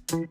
Good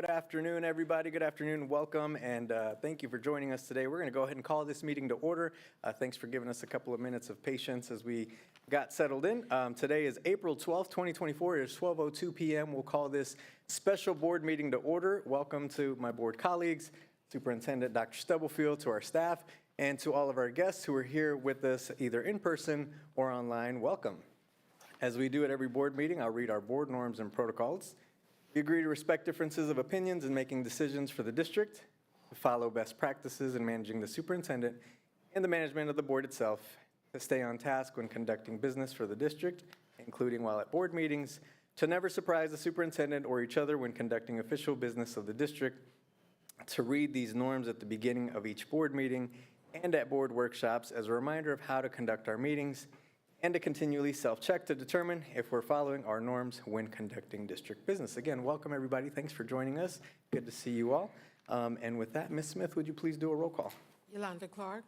afternoon, everybody. Good afternoon. Welcome, and thank you for joining us today. We're going to go ahead and call this meeting to order. Thanks for giving us a couple of minutes of patience as we got settled in. Today is April 12th, 2024. It is 12:02 p.m. We'll call this special board meeting to order. Welcome to my board colleagues, Superintendent Dr. Stubblefield, to our staff, and to all of our guests who are here with us either in person or online. Welcome. As we do at every board meeting, I'll read our board norms and protocols. We agree to respect differences of opinions in making decisions for the district, to follow best practices in managing the superintendent and the management of the board itself, to stay on task when conducting business for the district, including while at board meetings, to never surprise the superintendent or each other when conducting official business of the district, to read these norms at the beginning of each board meeting and at board workshops as a reminder of how to conduct our meetings, and to continually self-check to determine if we're following our norms when conducting district business. Again, welcome everybody. Thanks for joining us. Good to see you all. And with that, Ms. Smith, would you please do a roll call? Yolanda Clark.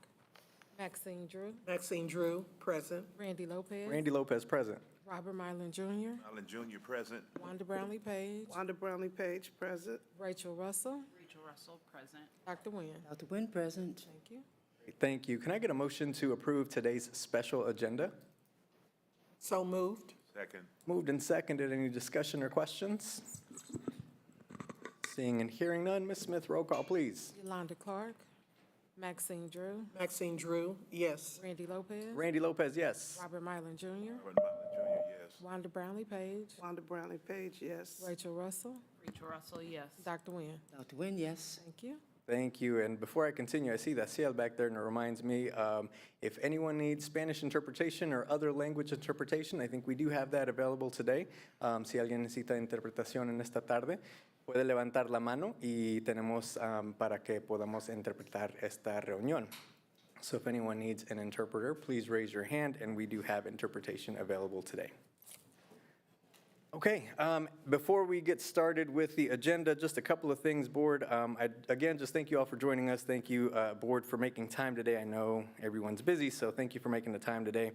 Maxine Drew. Maxine Drew, present. Randy Lopez. Randy Lopez, present. Robert Mylan Jr. Mylan Jr. present. Wanda Brownlee Page. Wanda Brownlee Page, present. Rachel Russell. Rachel Russell, present. Dr. Nguyen. Dr. Nguyen, present. Thank you. Thank you. Can I get a motion to approve today's special agenda? So moved. Second. Moved and seconded. Any discussion or questions? Seeing and hearing none, Ms. Smith, roll call, please. Yolanda Clark. Maxine Drew. Maxine Drew, yes. Randy Lopez. Randy Lopez, yes. Robert Mylan Jr. Robert Mylan Jr., yes. Wanda Brownlee Page. Wanda Brownlee Page, yes. Rachel Russell. Rachel Russell, yes. Dr. Nguyen. Dr. Nguyen, yes. Thank you. Thank you. And before I continue, I see that Ciel back there, and it reminds me, if anyone needs Spanish interpretation or other language interpretation, I think we do have that available today. Si alguien necesita interpretación en esta tarde, puede levantar la mano y tenemos para que podamos interpretar esta reunión. So if anyone needs an interpreter, please raise your hand, and we do have interpretation available today. Okay, before we get started with the agenda, just a couple of things, board. Again, just thank you all for joining us. Thank you, board, for making time today. I know everyone's busy, so thank you for making the time today.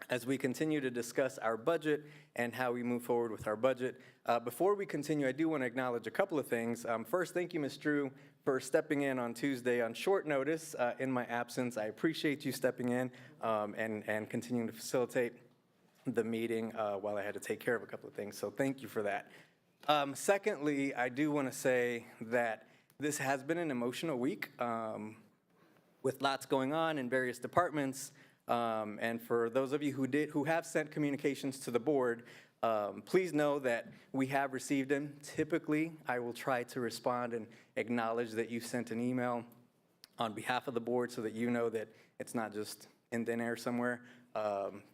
as we continue to discuss our budget and how we move forward with our budget. Before we continue, I do want to acknowledge a couple of things. First, thank you, Ms. Drew, for stepping in on Tuesday on short notice in my absence. I appreciate you stepping in and continuing to facilitate the meeting while I had to take care of a couple of things. So thank you for that. Secondly, I do want to say that this has been an emotional week with lots going on in various departments. And for those of you who have sent communications to the board, please know that we have received them. Typically, I will try to respond and acknowledge that you sent an email on behalf of the board so that you know that it's not just in thin air somewhere.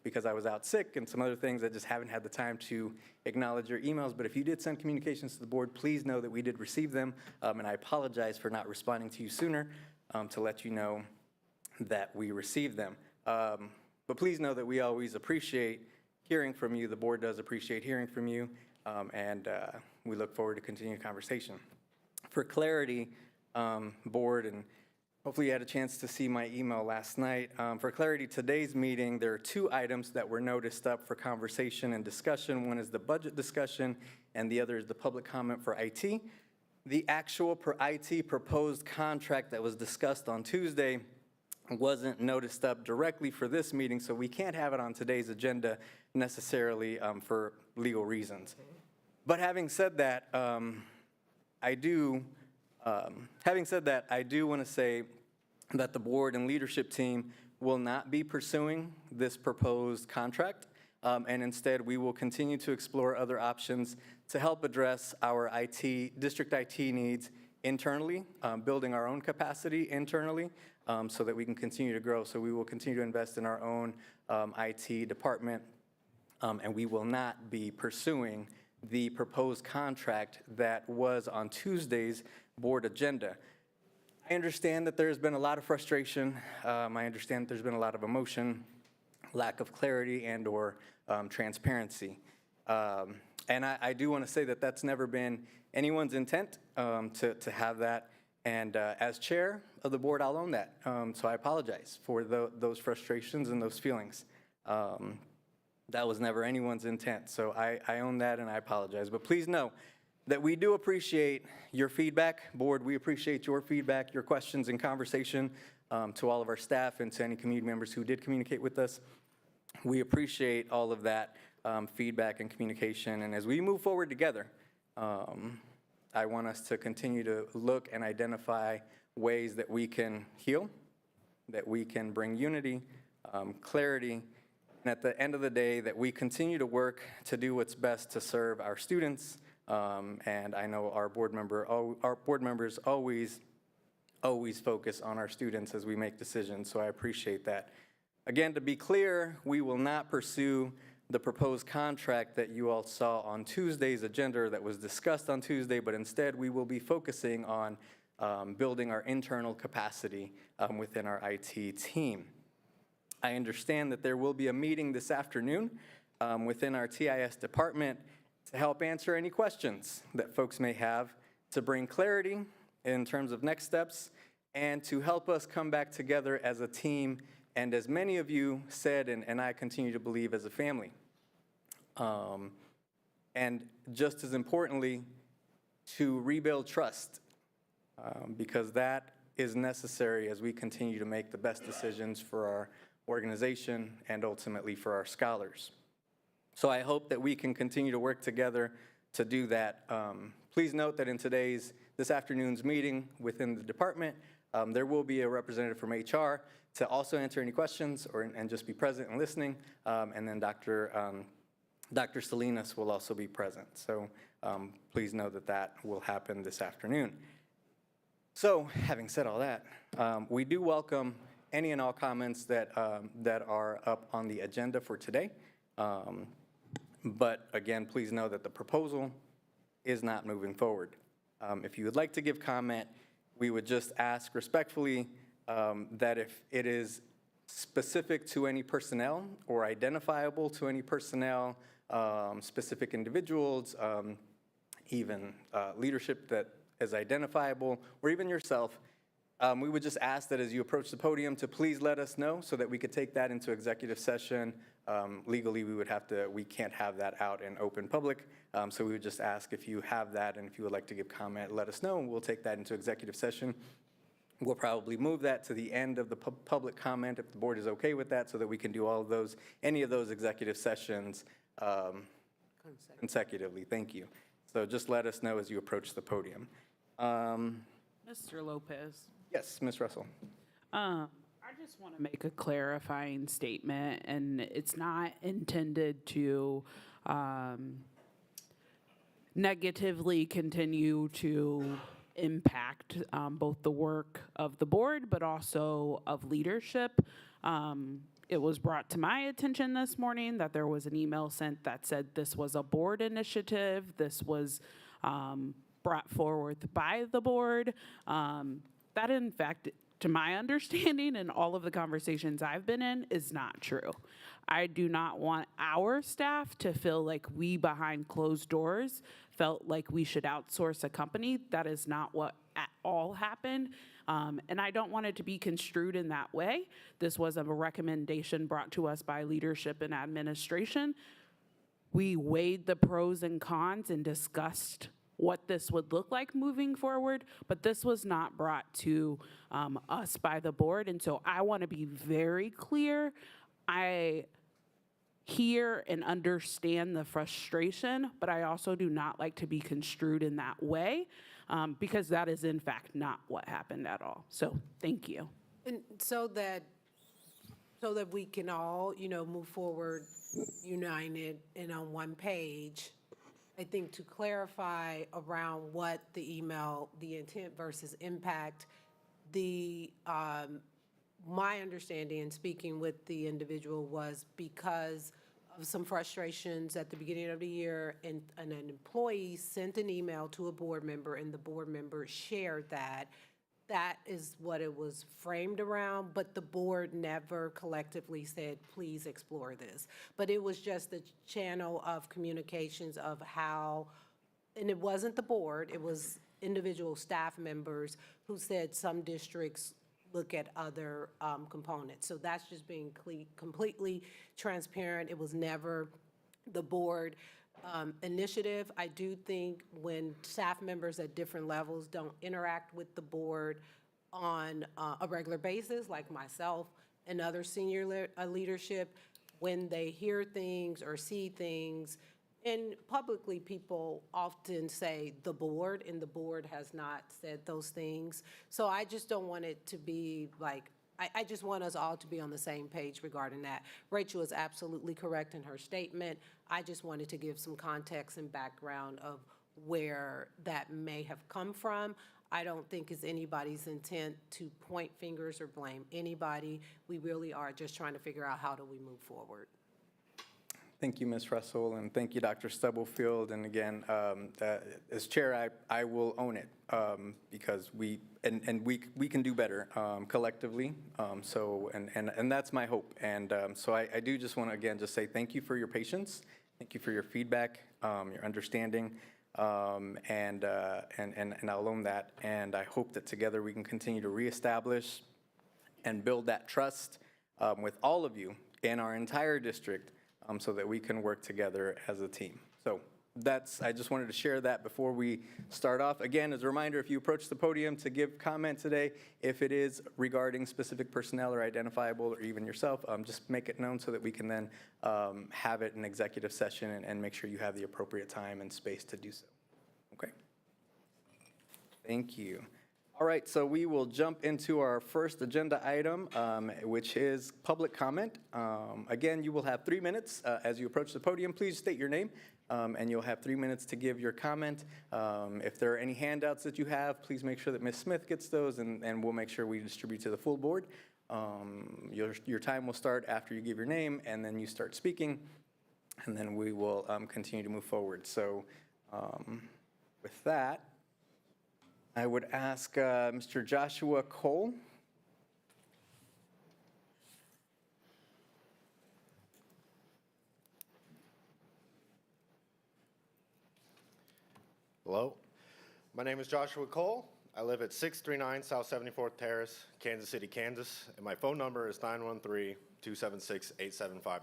Because I was out sick and some other things, I just haven't had the time to acknowledge your emails. But if you did send communications to the board, please know that we did receive them. And I apologize for not responding to you sooner to let you know that we received them. But please know that we always appreciate hearing from you. The board does appreciate hearing from you, and we look forward to continuing conversation. For clarity, board, and hopefully you had a chance to see my email last night. For clarity, today's meeting, there are two items that were noticed up for conversation and discussion. One is the budget discussion, and the other is the public comment for IT. The actual IT proposed contract that was discussed on Tuesday wasn't noticed up directly for this meeting, so we can't have it on today's agenda necessarily for legal reasons. But having said that, I do want to say that the board and leadership team will not be pursuing this proposed contract, and instead we will continue to explore other options to help address our district IT needs internally, building our own capacity internally, so that we can continue to grow. So we will continue to invest in our own IT department, and we will not be pursuing the proposed contract that was on Tuesday's board agenda. I understand that there's been a lot of frustration. I understand that there's been a lot of emotion, lack of clarity, and/or transparency. And I do want to say that that's never been anyone's intent to have that. And as chair of the board, I'll own that. So I apologize for those frustrations and those feelings. That was never anyone's intent. So I own that and I apologize. But please know that we do appreciate your feedback. Board, we appreciate your feedback, your questions and conversation to all of our staff and to any community members who did communicate with us. We appreciate all of that feedback and communication. And as we move forward together, I want us to continue to look and identify ways that we can heal, that we can bring unity, clarity, and at the end of the day, that we continue to work to do what's best to serve our students. And I know our board members always focus on our students as we make decisions, so I appreciate that. Again, to be clear, we will not pursue the proposed contract that you all saw on Tuesday's agenda that was discussed on Tuesday, but instead we will be focusing on building our internal capacity within our IT team. I understand that there will be a meeting this afternoon within our TIS department to help answer any questions that folks may have, to bring clarity in terms of next steps, and to help us come back together as a team, and as many of you said, and I continue to believe, as a family. And just as importantly, to rebuild trust, because that is necessary as we continue to make the best decisions for our organization and ultimately for our scholars. So I hope that we can continue to work together to do that. Please note that in this afternoon's meeting within the department, there will be a representative from HR to also answer any questions and just be present and listening. And then Dr. Salinas will also be present. So please know that that will happen this afternoon. So having said all that, we do welcome any and all comments that are up on the agenda for today. But again, please know that the proposal is not moving forward. If you would like to give comment, we would just ask respectfully that if it is specific to any personnel or identifiable to any personnel, specific individuals, even leadership that is identifiable, or even yourself, We would just ask that as you approach the podium to please let us know so that we could take that into executive session. Legally, we can't have that out in open public. So we would just ask if you have that and if you would like to give comment, let us know, and we'll take that into executive session. We'll probably move that to the end of the public comment if the board is okay with that, so that we can do all of those, any of those executive sessions consecutively. Thank you. So just let us know as you approach the podium. Mr. Lopez, Yes, Ms. Russell. I just want to make a clarifying statement, and it's not intended to negatively continue to impact both the work of the board, but also of leadership. It was brought to my attention this morning that there was an email sent that said this was a board initiative. This was brought forward by the board. That, in fact, to my understanding and all of the conversations I've been in, is not true. I do not want our staff to feel like we, behind closed doors, felt like we should outsource a company. That is not what at all happened. And I don't want it to be construed in that way. This was a recommendation brought to us by leadership and administration. We weighed the pros and cons and discussed what this would look like moving forward, but this was not brought to us by the board. And so I want to be very clear. I hear and understand the frustration, but I also do not like to be construed in that way because that is in fact not what happened at all. So thank you. And so that we can all, move forward united and on one page, I think to clarify around what the email, the intent versus impact, my understanding in speaking with the individual was because of some frustrations at the beginning of the year, and an employee sent an email to a board member, and the board member shared that. That is what it was framed around, but the board never collectively said, please explore this. But it was just the channel of communications of how, and it wasn't the board, it was individual staff members who said some districts look at other components. So that's just being completely transparent. It was never the board initiative. I do think when staff members at different levels don't interact with the board on a regular basis, like myself and other senior leadership, when they hear things or see things, and publicly people often say the board, and the board has not said those things. So I just don't want it to be like, I just want us all to be on the same page regarding that. Rachel is absolutely correct in her statement. I just wanted to give some context and background of where that may have come from. I don't think it's anybody's intent to point fingers or blame anybody. We really are just trying to figure out how do we move forward. Thank you, Ms. Russell, and thank you, Dr. Stubblefield. And again, as chair, I will own it because we can do better collectively. And that's my hope. And so I do just want to again just say thank you for your patience, thank you for your feedback, your understanding, and I'll own that. And I hope that together we can continue to reestablish and build that trust with all of you in our entire district. So that we can work together as a team. So I just wanted to share that before we start off. Again, as a reminder, if you approach the podium to give comment today, if it is regarding specific personnel or identifiable or even yourself, just make it known so that we can then have it in executive session and make sure you have the appropriate time and space to do so. Okay? Thank you. All right, so we will jump into our first agenda item, which is public comment. Again, you will have 3 minutes as you approach the podium. Please state your name, and you'll have 3 minutes to give your comment. If there are any handouts that you have, please make sure that Ms. Smith gets those, and we'll make sure we distribute to the full board. Your time will start after you give your name, and then you start speaking, and then we will continue to move forward. So with that, I would ask Mr. Joshua Cole. Hello, my name is Joshua Cole. I live at 639 South 74th Terrace, Kansas City, Kansas, and my phone number is 913-276-8759.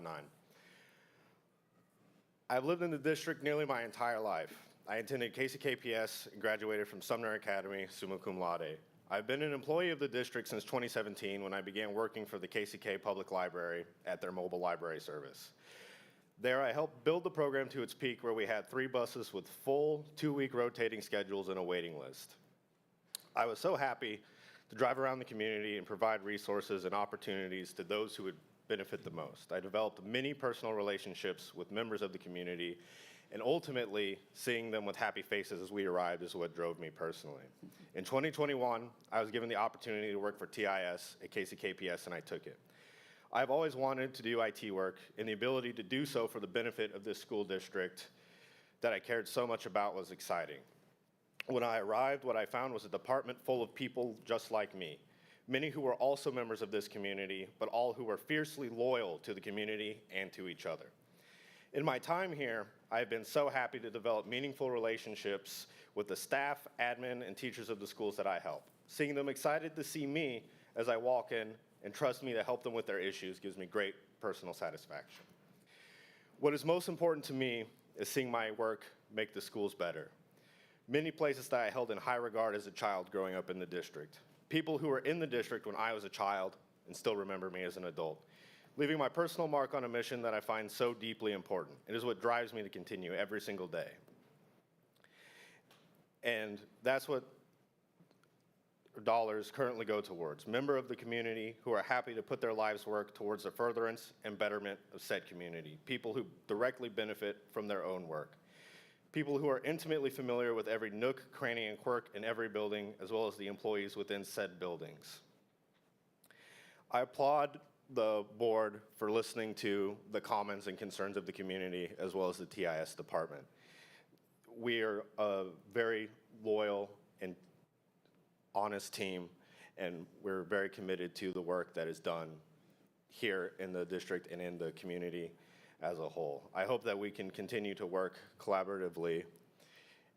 I've lived in the district nearly my entire life. I attended KCKPS and graduated from Sumner Academy, summa cum laude. I've been an employee of the district since 2017 when I began working for the KCK Public Library at their mobile library service. There, I helped build the program to its peak where we had 3 buses with full 2-week rotating schedules and a waiting list. I was so happy to drive around the community and provide resources and opportunities to those who would benefit the most. I developed many personal relationships with members of the community, and ultimately, seeing them with happy faces as we arrived is what drove me personally. In 2021, I was given the opportunity to work for TIS at KCKPS, and I took it. I've always wanted to do IT work, and the ability to do so for the benefit of this school district that I cared so much about was exciting. When I arrived, what I found was a department full of people just like me, many who were also members of this community, but all who were fiercely loyal to the community and to each other. In my time here, I have been so happy to develop meaningful relationships with the staff, admin, and teachers of the schools that I help. Seeing them excited to see me as I walk in and trust me to help them with their issues gives me great personal satisfaction. What is most important to me is seeing my work make the schools better. Many places that I held in high regard as a child growing up in the district. People who were in the district when I was a child and still remember me as an adult. Leaving my personal mark on a mission that I find so deeply important. It is what drives me to continue every single day. And that's what dollars currently go towards. Member of the community who are happy to put their lives' work towards the furtherance and betterment of said community. People who directly benefit from their own work. People who are intimately familiar with every nook, cranny, and quirk in every building, as well as the employees within said buildings. I applaud the board for listening to the comments and concerns of the community, as well as the TIS department. We are a very loyal and honest team, and we're very committed to the work that is done here in the district and in the community as a whole. I hope that we can continue to work collaboratively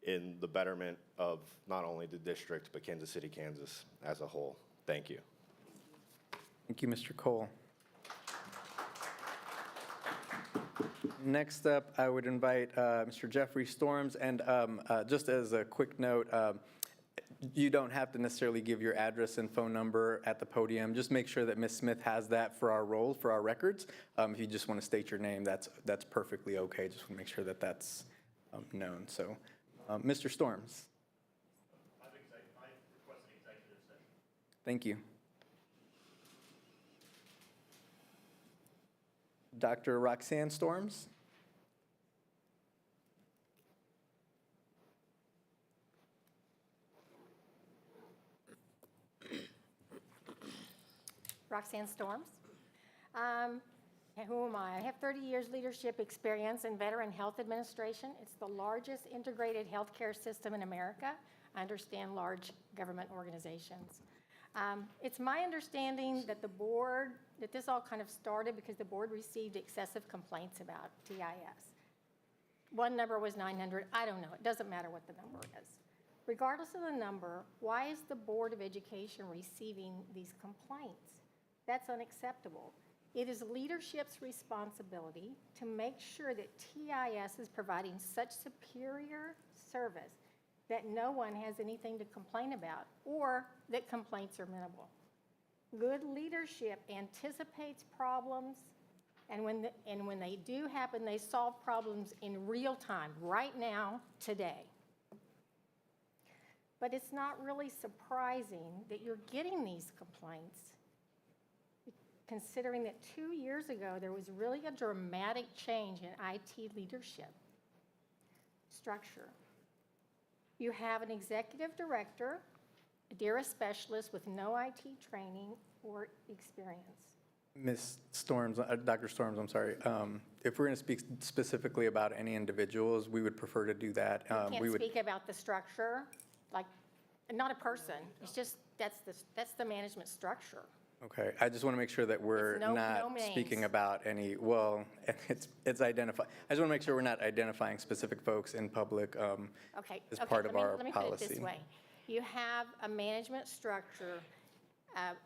in the betterment of not only the district, but Kansas City, Kansas as a whole. Thank you. Thank you, Mr. Cole. Next up, I would invite Mr. Jeffrey Storms, and just as a quick note, you don't have to necessarily give your address and phone number at the podium. Just make sure that Ms. Smith has that for our roll, for our records. If you just want to state your name, that's perfectly okay. Just want to make sure that that's known. So, Mr. Storms. I request an executive session. Thank you. Dr. Roxanne Storms. Roxanne Storms. Who am I? I have 30 years leadership experience in veteran health administration. It's the largest integrated healthcare system in America. I understand large government organizations. It's my understanding that that this all kind of started because the board received excessive complaints about TIS. One number was 900. I don't know. It doesn't matter what the number is. Regardless of the number, why is the Board of Education receiving these complaints? That's unacceptable. It is leadership's responsibility to make sure that TIS is providing such superior service that no one has anything to complain about, or that complaints are minimal. Good leadership anticipates problems, and when they do happen, they solve problems in real time, right now, today. But it's not really surprising that you're getting these complaints, considering that 2 years ago, there was really a dramatic change in IT leadership structure. You have an executive director, a DERA specialist with no IT training or experience. Ms. Storms, Dr. Storms, I'm sorry. If we're going to speak specifically about any individuals, we would prefer to do that. You can't speak about the structure, like, not a person. It's just, that's the management structure. Okay, I just want to make sure that we're no not names. speaking about any, well, it's identified. I just want to make sure we're not identifying specific folks in public Okay, as part of our let me policy. put it this way. You have a management structure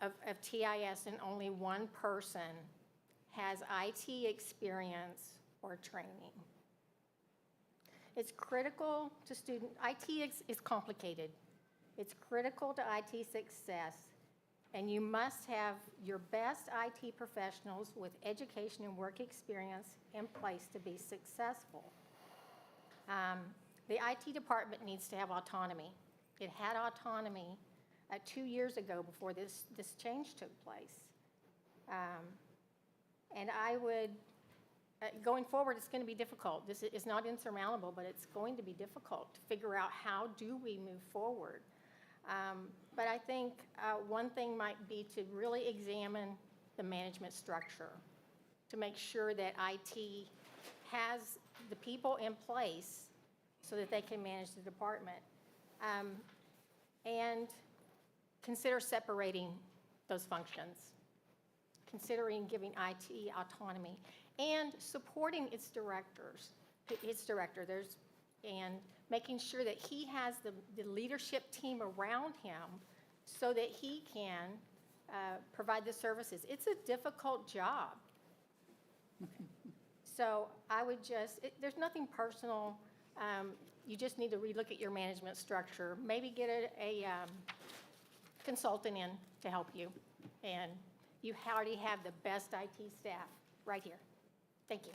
of TIS and only one person has IT experience or training. It's critical to IT is complicated. It's critical to IT success, and you must have your best IT professionals with education and work experience in place to be successful. The IT department needs to have autonomy. It had autonomy 2 years ago before this change took place. And I would, going forward, it's going to be difficult. This is not insurmountable, but it's going to be difficult to figure out how do we move forward. But I think one thing might be to really examine the management structure to make sure that IT has the people in place so that they can manage the department. And consider separating those functions, considering giving IT autonomy, and supporting its director, and making sure that he has the leadership team around him so that he can provide the services. It's a difficult job. So I would there's nothing personal. You just need to relook at your management structure. Maybe get a consultant in to help you. And you already have the best IT staff right here. Thank you.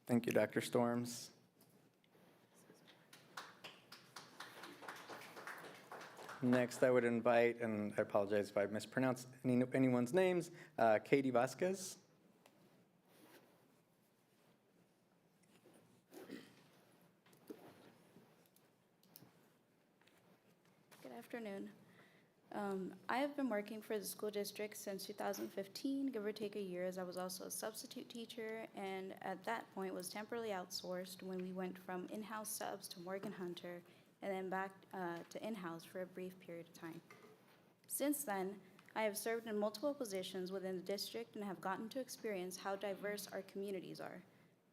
Thank you, Dr. Storms. Next, I would invite, and I apologize if I mispronounce anyone's names, Katie Vasquez. Good afternoon. I have been working for the school district since 2015, give or take a year, as I was also a substitute teacher, and at that point was temporarily outsourced when we went from in-house subs to Morgan Hunter, and then back to in-house for a brief period of time. Since then, I have served in multiple positions within the district and have gotten to experience how diverse our communities are.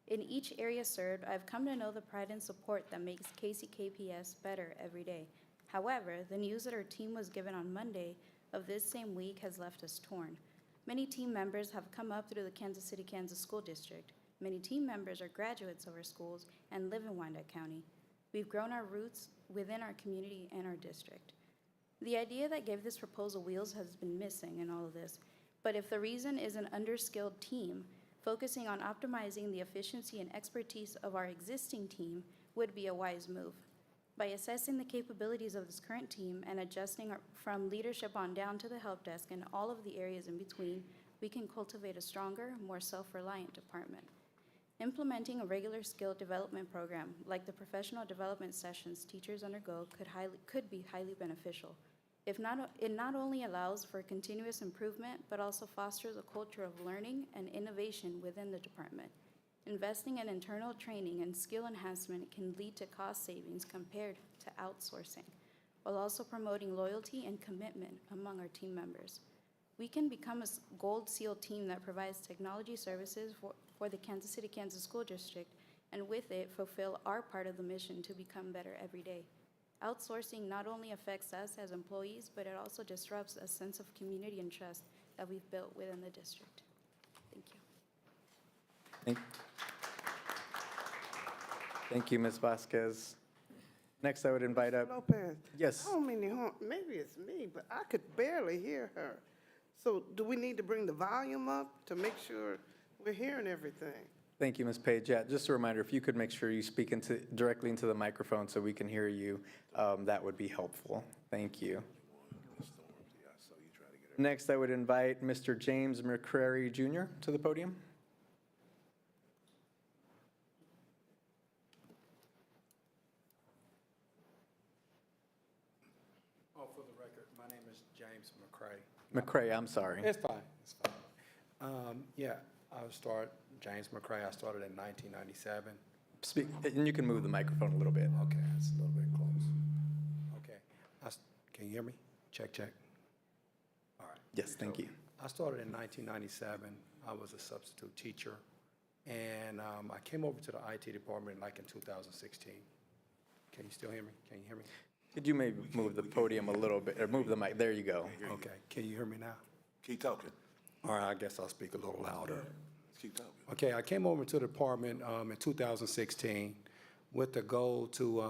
In each area served, I've come to know the pride and support that makes KCKPS better every day. However, the news that our team was given on Monday of this same week has left us torn. Many team members have come up through the Kansas City, Kansas School District. Many team members are graduates of our schools and live in Wyandotte County. We've grown our roots within our community and our district. The idea that gave this proposal wheels has been missing in all of this, but if the reason is an underskilled team, focusing on optimizing the efficiency and expertise of our existing team would be a wise move. By assessing the capabilities of this current team and adjusting from leadership on down to the help desk and all of the areas in between, we can cultivate a stronger, more self-reliant department. Implementing a regular skill development program, like the professional development sessions teachers undergo, could be highly beneficial. It not only allows for continuous improvement, but also fosters a culture of learning and innovation within the department. Investing in internal training and skill enhancement can lead to cost savings compared to outsourcing, while also promoting loyalty and commitment among our team members. We can become a gold seal team that provides technology services for the Kansas City, Kansas School District, and with it, fulfill our part of the mission to become better every day. Outsourcing not only affects us as employees, but it also disrupts a sense of community and trust that we've built within the district. Thank you. Thank you, Ms. Vasquez. Next, I would invite up. Lopez. Yes. I don't mean to harm, maybe it's me, but I could barely hear her. So do we need to bring the volume up to make sure we're hearing everything? Thank you, Ms. Page. Yeah, just a reminder, if you could make sure you speak directly into the microphone so we can hear you, that would be helpful. Thank you. Next, I would invite Mr. James McCrary Jr. to the podium. Oh, for the record, my name is James McCray. McCray, I'm sorry. It's fine, it's fine. Yeah, James McCray, I started in 1997. Speak, and you can move the microphone a little bit. Okay, it's a little bit close. Okay, can you hear me? Check, check. All right. Yes, thank you. I started in 1997. I was a substitute teacher, and I came over to the IT department like in 2016. Can you still hear me? Can you hear me? Could you maybe move the podium a little bit, or move the mic? There you go. Okay, can you hear me now? Keep talking. All right, I guess I'll speak a little louder. Keep talking. Okay, I came over to the department in 2016 with the goal to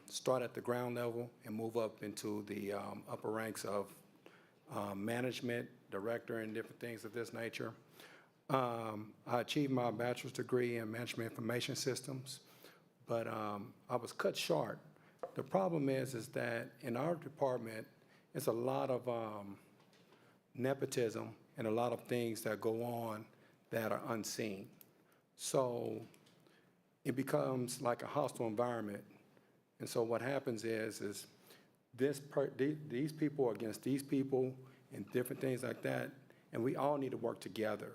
start at the ground level and move up into the upper ranks of management, director, and different things of this nature. I achieved my bachelor's degree in management information systems, but I was cut short. The problem is that in our department, it's a lot of nepotism and a lot of things that go on that are unseen. So it becomes like a hostile environment. And so what happens is these people are against these people and different things like that, and we all need to work together.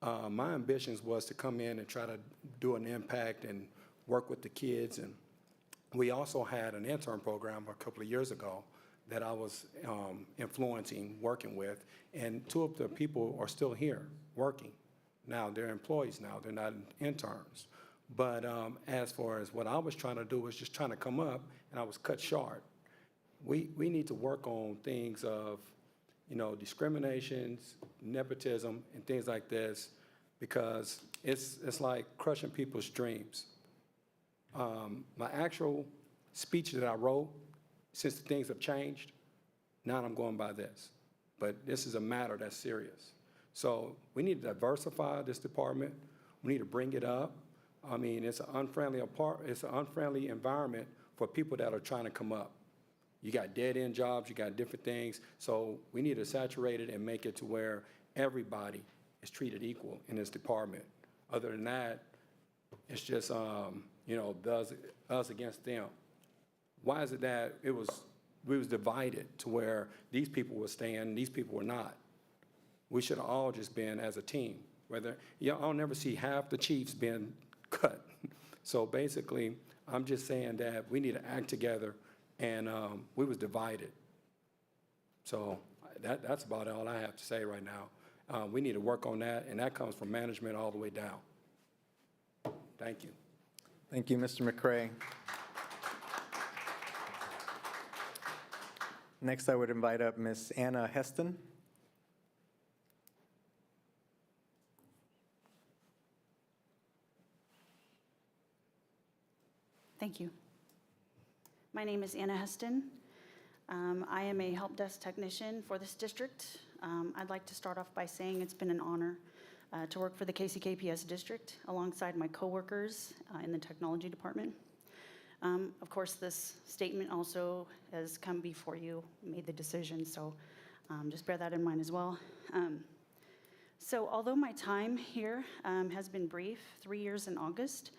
My ambitions was to come in and try to do an impact and work with the kids. And we also had an intern program a couple of years ago that I was influencing, working with, and two of the people are still here working. Now, they're employees now, they're not interns. But as far as what I was trying to do was just trying to come up, and I was cut short. We need to work on things of, discriminations, nepotism, and things like this, because it's like crushing people's dreams. My actual speech that I wrote, since things have changed, now I'm going by this. But this is a matter that's serious. So we need to diversify this department. We need to bring it up. I mean, it's an unfriendly environment for people that are trying to come up. You got dead-end jobs, you got different things. So we need to saturate it and make it to where everybody is treated equal in this department. Other than that, it's just, us against them. Why is it that we was divided to where these people were staying, these people were not? We should have all just been as a team. I'll never see half the chiefs being cut. So basically, I'm just saying that we need to act together, and we was divided. So that's about all I have to say right now. We need to work on that, and that comes from management all the way down. Thank you. Thank you, Mr. McCray. Next, I would invite up Ms. Anna Heston. Thank you. My name is Anna Heston. I am a help desk technician for this district. I'd like to start off by saying it's been an honor to work for the KCKPS district alongside my coworkers in the technology department. Of course, this statement also has come before you made the decision, so just bear that in mind as well. So although my time here has been brief, 3 years in August,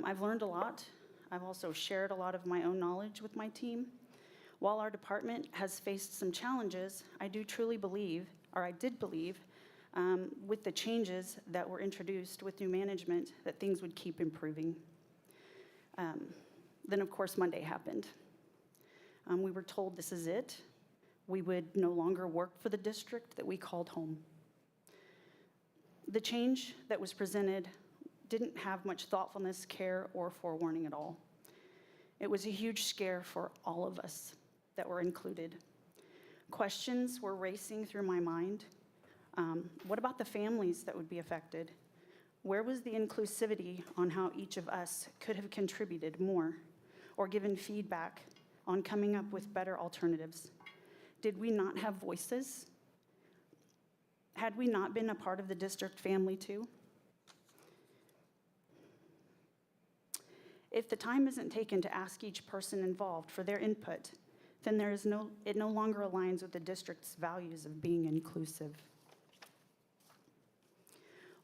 I've learned a lot. I've also shared a lot of my own knowledge with my team. While our department has faced some challenges, I did believe, with the changes that were introduced with new management, that things would keep improving. Then, of course, Monday happened. We were told this is it. We would no longer work for the district that we called home. The change that was presented didn't have much thoughtfulness, care, or forewarning at all. It was a huge scare for all of us that were included. Questions were racing through my mind. What about the families that would be affected? Where was the inclusivity on how each of us could have contributed more or given feedback on coming up with better alternatives? Did we not have voices? Had we not been a part of the district family too? If the time isn't taken to ask each person involved for their input, then it no longer aligns with the district's values of being inclusive.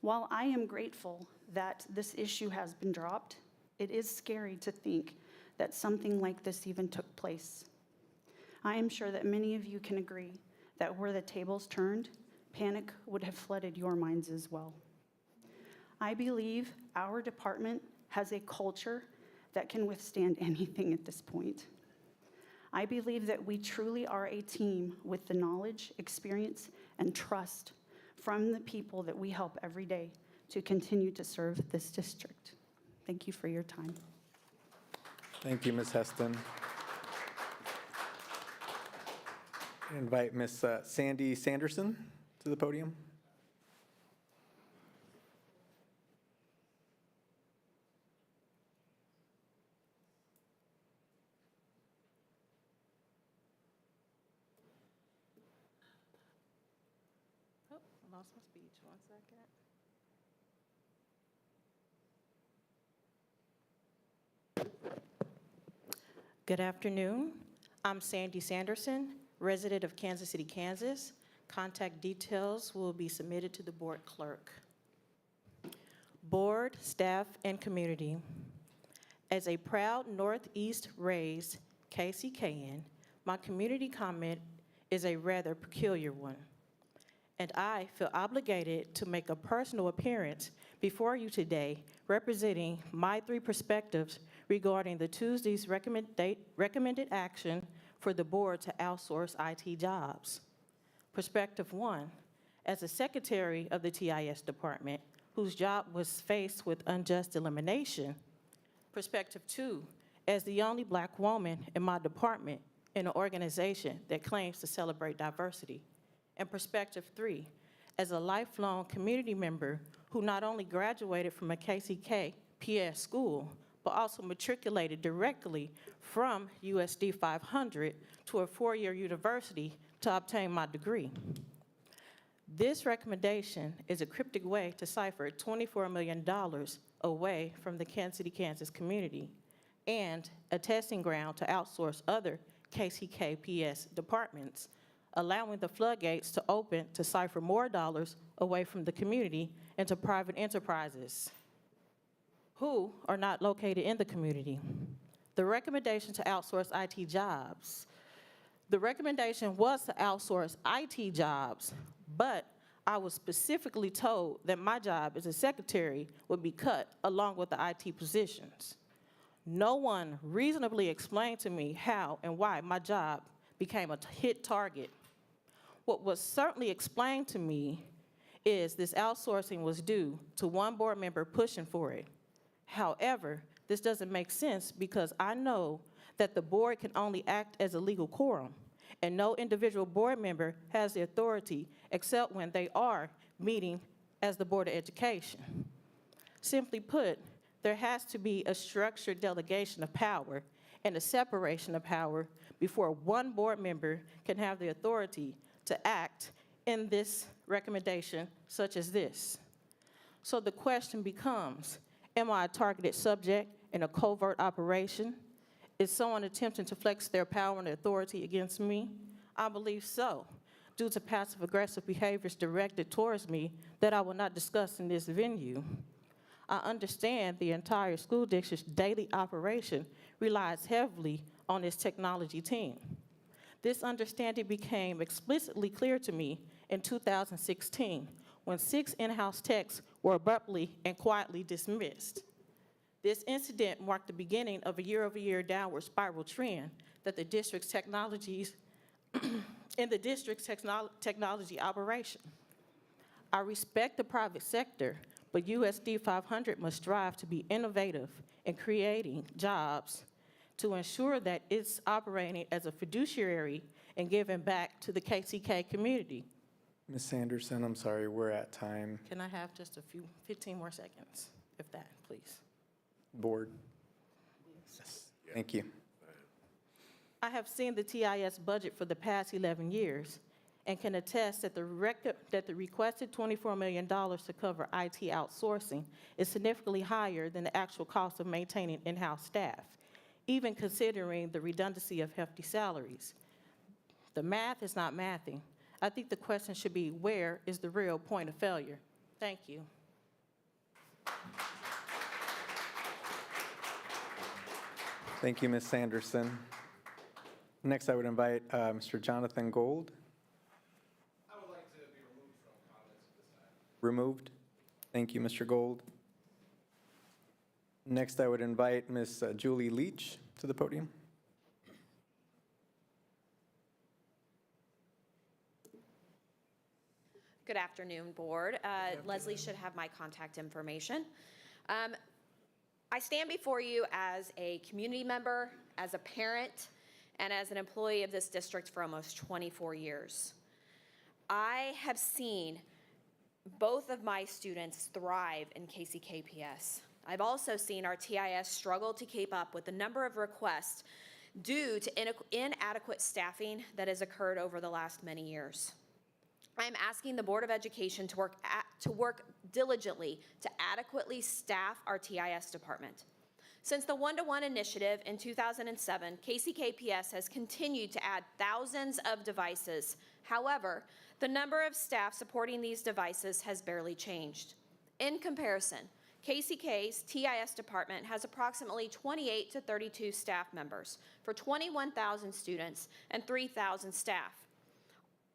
While I am grateful that this issue has been dropped, it is scary to think that something like this even took place. I am sure that many of you can agree that were the tables turned, panic would have flooded your minds as well. I believe our department has a culture that can withstand anything at this point. I believe that we truly are a team with the knowledge, experience, and trust from the people that we help every day to continue to serve this district. Thank you for your time. Thank you, Ms. Heston. Invite Miss Sandy Sanderson to the podium. Oh, I lost my speech, 1 second. Good afternoon. I'm Sandy Sanderson, resident of Kansas City, Kansas. Contact details will be submitted to the board clerk. Board, staff, and community. As a proud Northeast-raised KCKN, my community comment is a rather peculiar one, and I feel obligated to make a personal appearance before you today representing my 3 perspectives regarding the Tuesday's recommended action for the board to outsource IT jobs. Perspective 1, as a secretary of the TIS department whose job was faced with unjust elimination. Perspective 2, as the only Black woman in my department in an organization that claims to celebrate diversity. And perspective 3, as a lifelong community member who not only graduated from a KCKPS school, but also matriculated directly from USD 500 to a 4-year university to obtain my degree. This recommendation is a cryptic way to cipher $24 million away from the Kansas City, Kansas community, and a testing ground to outsource other KCKPS departments, allowing the floodgates to open to cipher more dollars away from the community into private enterprises who are not located in the community. The recommendation to outsource IT jobs. The recommendation was to outsource IT jobs, but I was specifically told that my job as a secretary would be cut along with the IT positions. No one reasonably explained to me how and why my job became a hit target. What was certainly explained to me is this outsourcing was due to one board member pushing for it. However, this doesn't make sense because I know that the board can only act as a legal quorum, and no individual board member has the authority except when they are meeting as the Board of Education. Simply put, there has to be a structured delegation of power and a separation of power before one board member can have the authority to act in this recommendation such as this. So the question becomes, am I a targeted subject in a covert operation? Is someone attempting to flex their power and authority against me? I believe so, due to passive-aggressive behaviors directed towards me that I will not discuss in this venue. I understand the entire school district's daily operation relies heavily on its technology team. This understanding became explicitly clear to me in 2016 when 6 in-house techs were abruptly and quietly dismissed. This incident marked the beginning of a year-over-year downward spiral trend that the district's technologies in the district's technology operation. I respect the private sector, but USD 500 must strive to be innovative in creating jobs to ensure that it's operating as a fiduciary and giving back to the KCK community. Ms. Sanderson, I'm sorry, we're at time. Can I have just 15 more seconds, if that, please? Board? Yes. Thank you. I have seen the TIS budget for the past 11 years and can attest that the requested $24 million to cover IT outsourcing is significantly higher than the actual cost of maintaining in-house staff, even considering the redundancy of hefty salaries. The math is not mathing. I think the question should be, where is the real point of failure? Thank you. Thank you, Ms. Sanderson. Next, I would invite Mr. Jonathan Gold. I would like to be removed from comments at this time. Removed. Thank you, Mr. Gold. Next, I would invite Ms. Julie Leach to the podium. Good afternoon, Board. Leslie should have my contact information. I stand before you as a community member, as a parent, and as an employee of this district for almost 24 years. I have seen both of my students thrive in KCKPS. I've also seen our TIS struggle to keep up with the number of requests due to inadequate staffing that has occurred over the last many years. I'm asking the Board of Education to work diligently to adequately staff our TIS department. Since the one-to-one initiative in 2007, KCKPS has continued to add thousands of devices. However, the number of staff supporting these devices has barely changed. In comparison, KCK's TIS department has approximately 28 to 32 staff members for 21,000 students and 3,000 staff,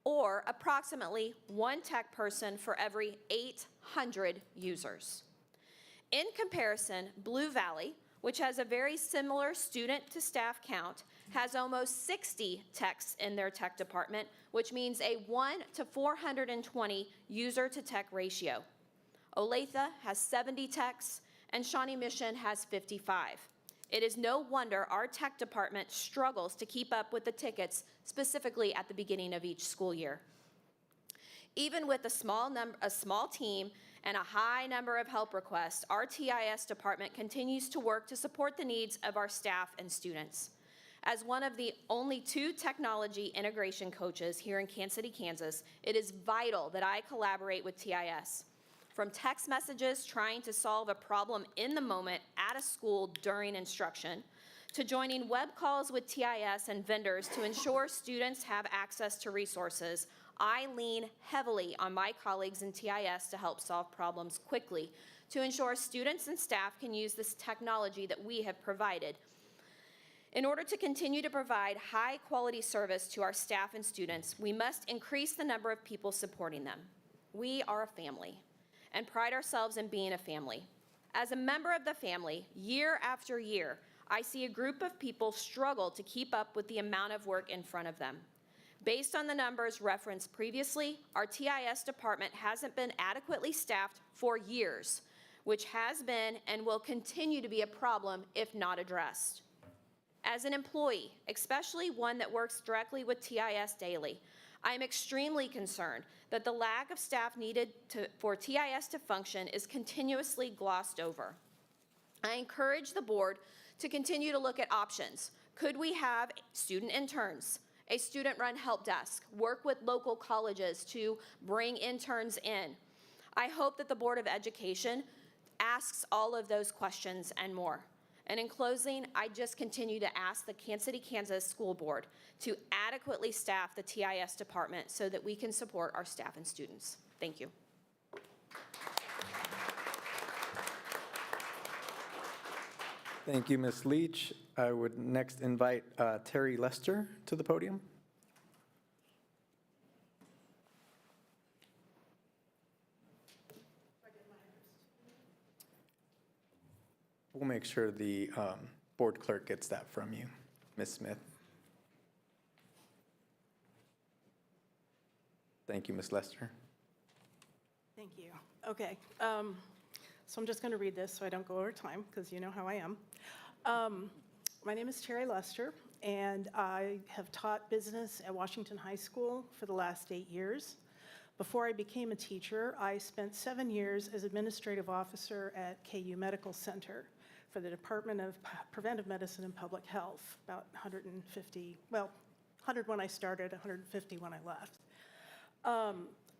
or approximately 1 tech person for every 800 users. In comparison, Blue Valley, which has a very similar student to staff count, has almost 60 techs in their tech department, which means a 1 to 420 user to tech ratio. Olathe has 70 techs, and Shawnee Mission has 55. It is no wonder our tech department struggles to keep up with the tickets, specifically at the beginning of each school year. Even with a small team and a high number of help requests, our TIS department continues to work to support the needs of our staff and students. As one of the only 2 technology integration coaches here in Kansas City, Kansas, it is vital that I collaborate with TIS. From text messages trying to solve a problem in the moment at a school during instruction, to joining web calls with TIS and vendors to ensure students have access to resources, I lean heavily on my colleagues in TIS to help solve problems quickly, to ensure students and staff can use this technology that we have provided. In order to continue to provide high-quality service to our staff and students, we must increase the number of people supporting them. We are a family and pride ourselves in being a family. As a member of the family, year after year, I see a group of people struggle to keep up with the amount of work in front of them. Based on the numbers referenced previously, our TIS department hasn't been adequately staffed for years, which has been and will continue to be a problem if not addressed. As an employee, especially one that works directly with TIS daily, I am extremely concerned that the lack of staff needed for TIS to function is continuously glossed over. I encourage the board to continue to look at options. Could we have student interns, a student-run help desk, work with local colleges to bring interns in? I hope that the Board of Education asks all of those questions and more. And in closing, I just continue to ask the Kansas City, Kansas School Board to adequately staff the TIS department so that we can support our staff and students. Thank you. Thank you, Ms. Leach. I would next invite Terry Lester to the podium. We'll make sure the board clerk gets that from you, Ms. Smith. Thank you, Ms. Lester. Thank you. Okay, so I'm just going to read this so I don't go over time, because you know how I am. My name is Terry Lester, and I have taught business at Washington High School for the last 8 years. Before I became a teacher, I spent 7 years as administrative officer at KU Medical Center for the Department of Preventive Medicine and Public Health, about 150, well, 100 when I started, 150 when I left.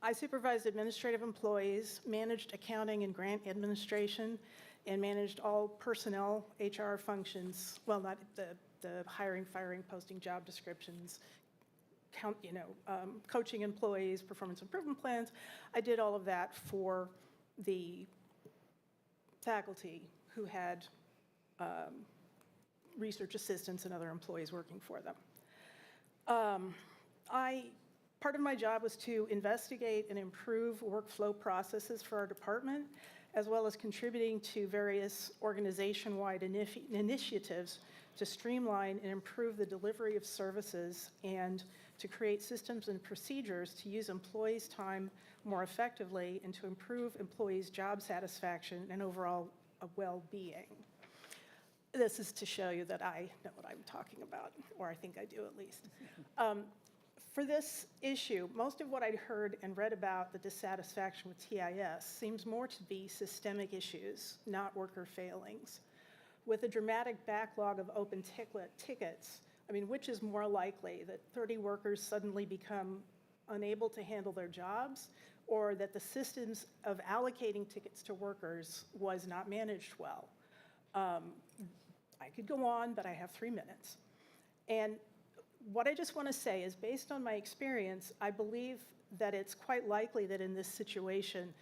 I supervised administrative employees, managed accounting and grant administration, and managed all personnel HR functions, well, not the hiring, firing, posting job descriptions, coaching employees, performance improvement plans. I did all of that for the faculty who had research assistants and other employees working for them. Part of my job was to investigate and improve workflow processes for our department, as well as contributing to various organization-wide initiatives to streamline and improve the delivery of services and to create systems and procedures to use employees' time more effectively and to improve employees' job satisfaction and overall well-being. this is to show you that I know what I'm talking about, or I think I do at least. For this issue, most of what I'd heard and read about the dissatisfaction with TIS seems more to be systemic issues, not worker failings. With a dramatic backlog of open tickets, I mean, which is more likely, that 30 workers suddenly become unable to handle their jobs, or that the systems of allocating tickets to workers was not managed well? I could go on, but I have 3 minutes. And what I just want to say is, based on my experience, I believe that it's quite likely that in this situation,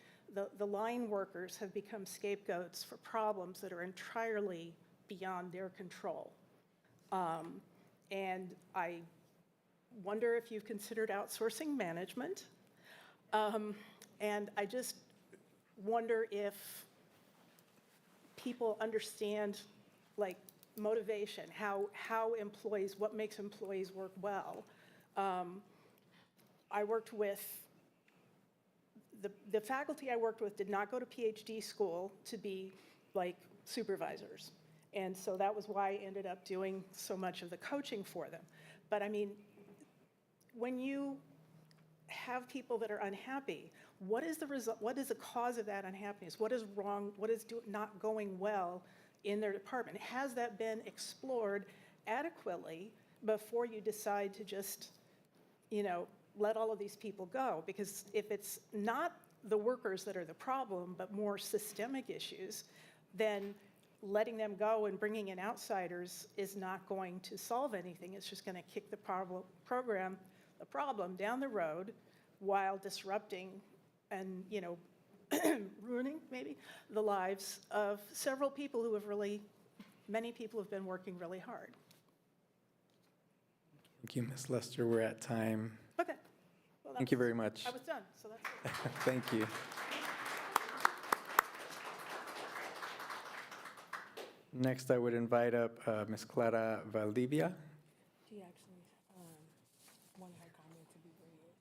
the line workers have become scapegoats for problems that are entirely beyond their control. And I wonder if you've considered outsourcing management. And I just wonder if people understand, like, motivation, how employees, what makes employees work well. I worked with, the faculty I worked with did not go to PhD school to be like supervisors. And so that was why I ended up doing so much of the coaching for them. But I mean, when you have people that are unhappy, what is the result? What is the cause of that unhappiness? What is wrong? What is not going well in their department? Has that been explored adequately before you decide to just, let all of these people go? Because if it's not the workers that are the problem, but more systemic issues, then letting them go and bringing in outsiders is not going to solve anything. It's just going to kick the problem down the road while disrupting and, ruining maybe the lives of several people who have many people have been working really hard. Thank you, Ms. Lester. We're at time. Okay. Well, Thank you very much. I was done, so that's it. Thank you. Next, I would invite up Ms. Clara Valdivia. She actually wanted her comment to be read.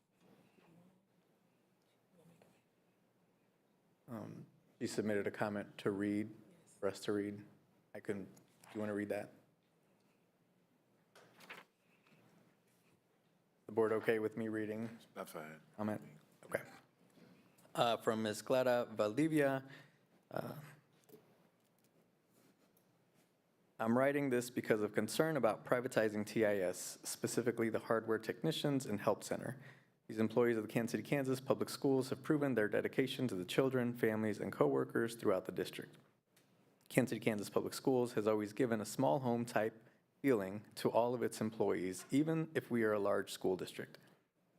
She submitted a comment to read, for us to read. Do you want to read that? The board okay with me reading? That's fine. Comment? Okay. From Ms. Clara Valdivia. I'm writing this because of concern about privatizing TIS, specifically the hardware technicians and help center. These employees of the Kansas City, Kansas public schools have proven their dedication to the children, families, and coworkers throughout the district. Kansas City, Kansas public schools has always given a small home type feeling to all of its employees, even if we are a large school district.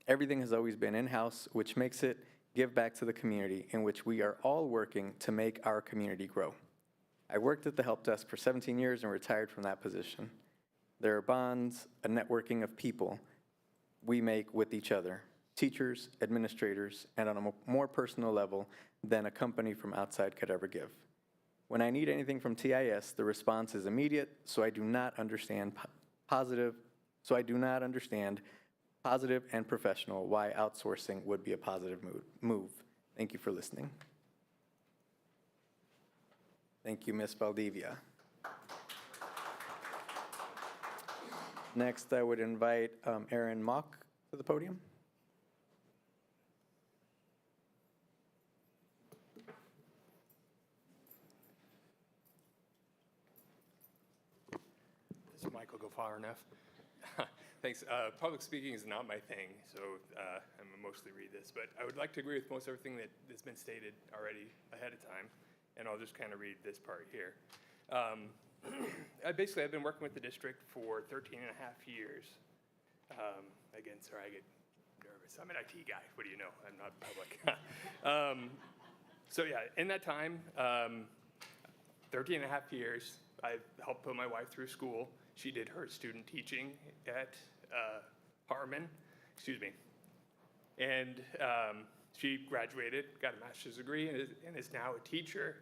Everything has always been in-house, which makes it give back to the community in which we are all working to make our community grow. I worked at the help desk for 17 years and retired from that position. There are bonds, a networking of people we make with each other, teachers, administrators, and on a more personal level than a company from outside could ever give. When I need anything from TIS, the response is immediate, so I do not understand positive and professional why outsourcing would be a positive move. Thank you for listening. Thank you, Ms. Valdivia. Next, I would invite Erin Mock to the podium. This mic will go far enough. Thanks. Public speaking is not my thing, so I'm gonna mostly read this, but I would like to agree with most everything that has been stated already ahead of time, and I'll just kind of read this part here. I've been working with the district for 13 and a half years. Again, sorry, I get nervous. I'm an IT guy. What do you know? I'm not public. So yeah, in that time, 13 and a half years, I helped put my wife through school. She did her student teaching at Harmon, and she graduated, got a master's degree, and is now a teacher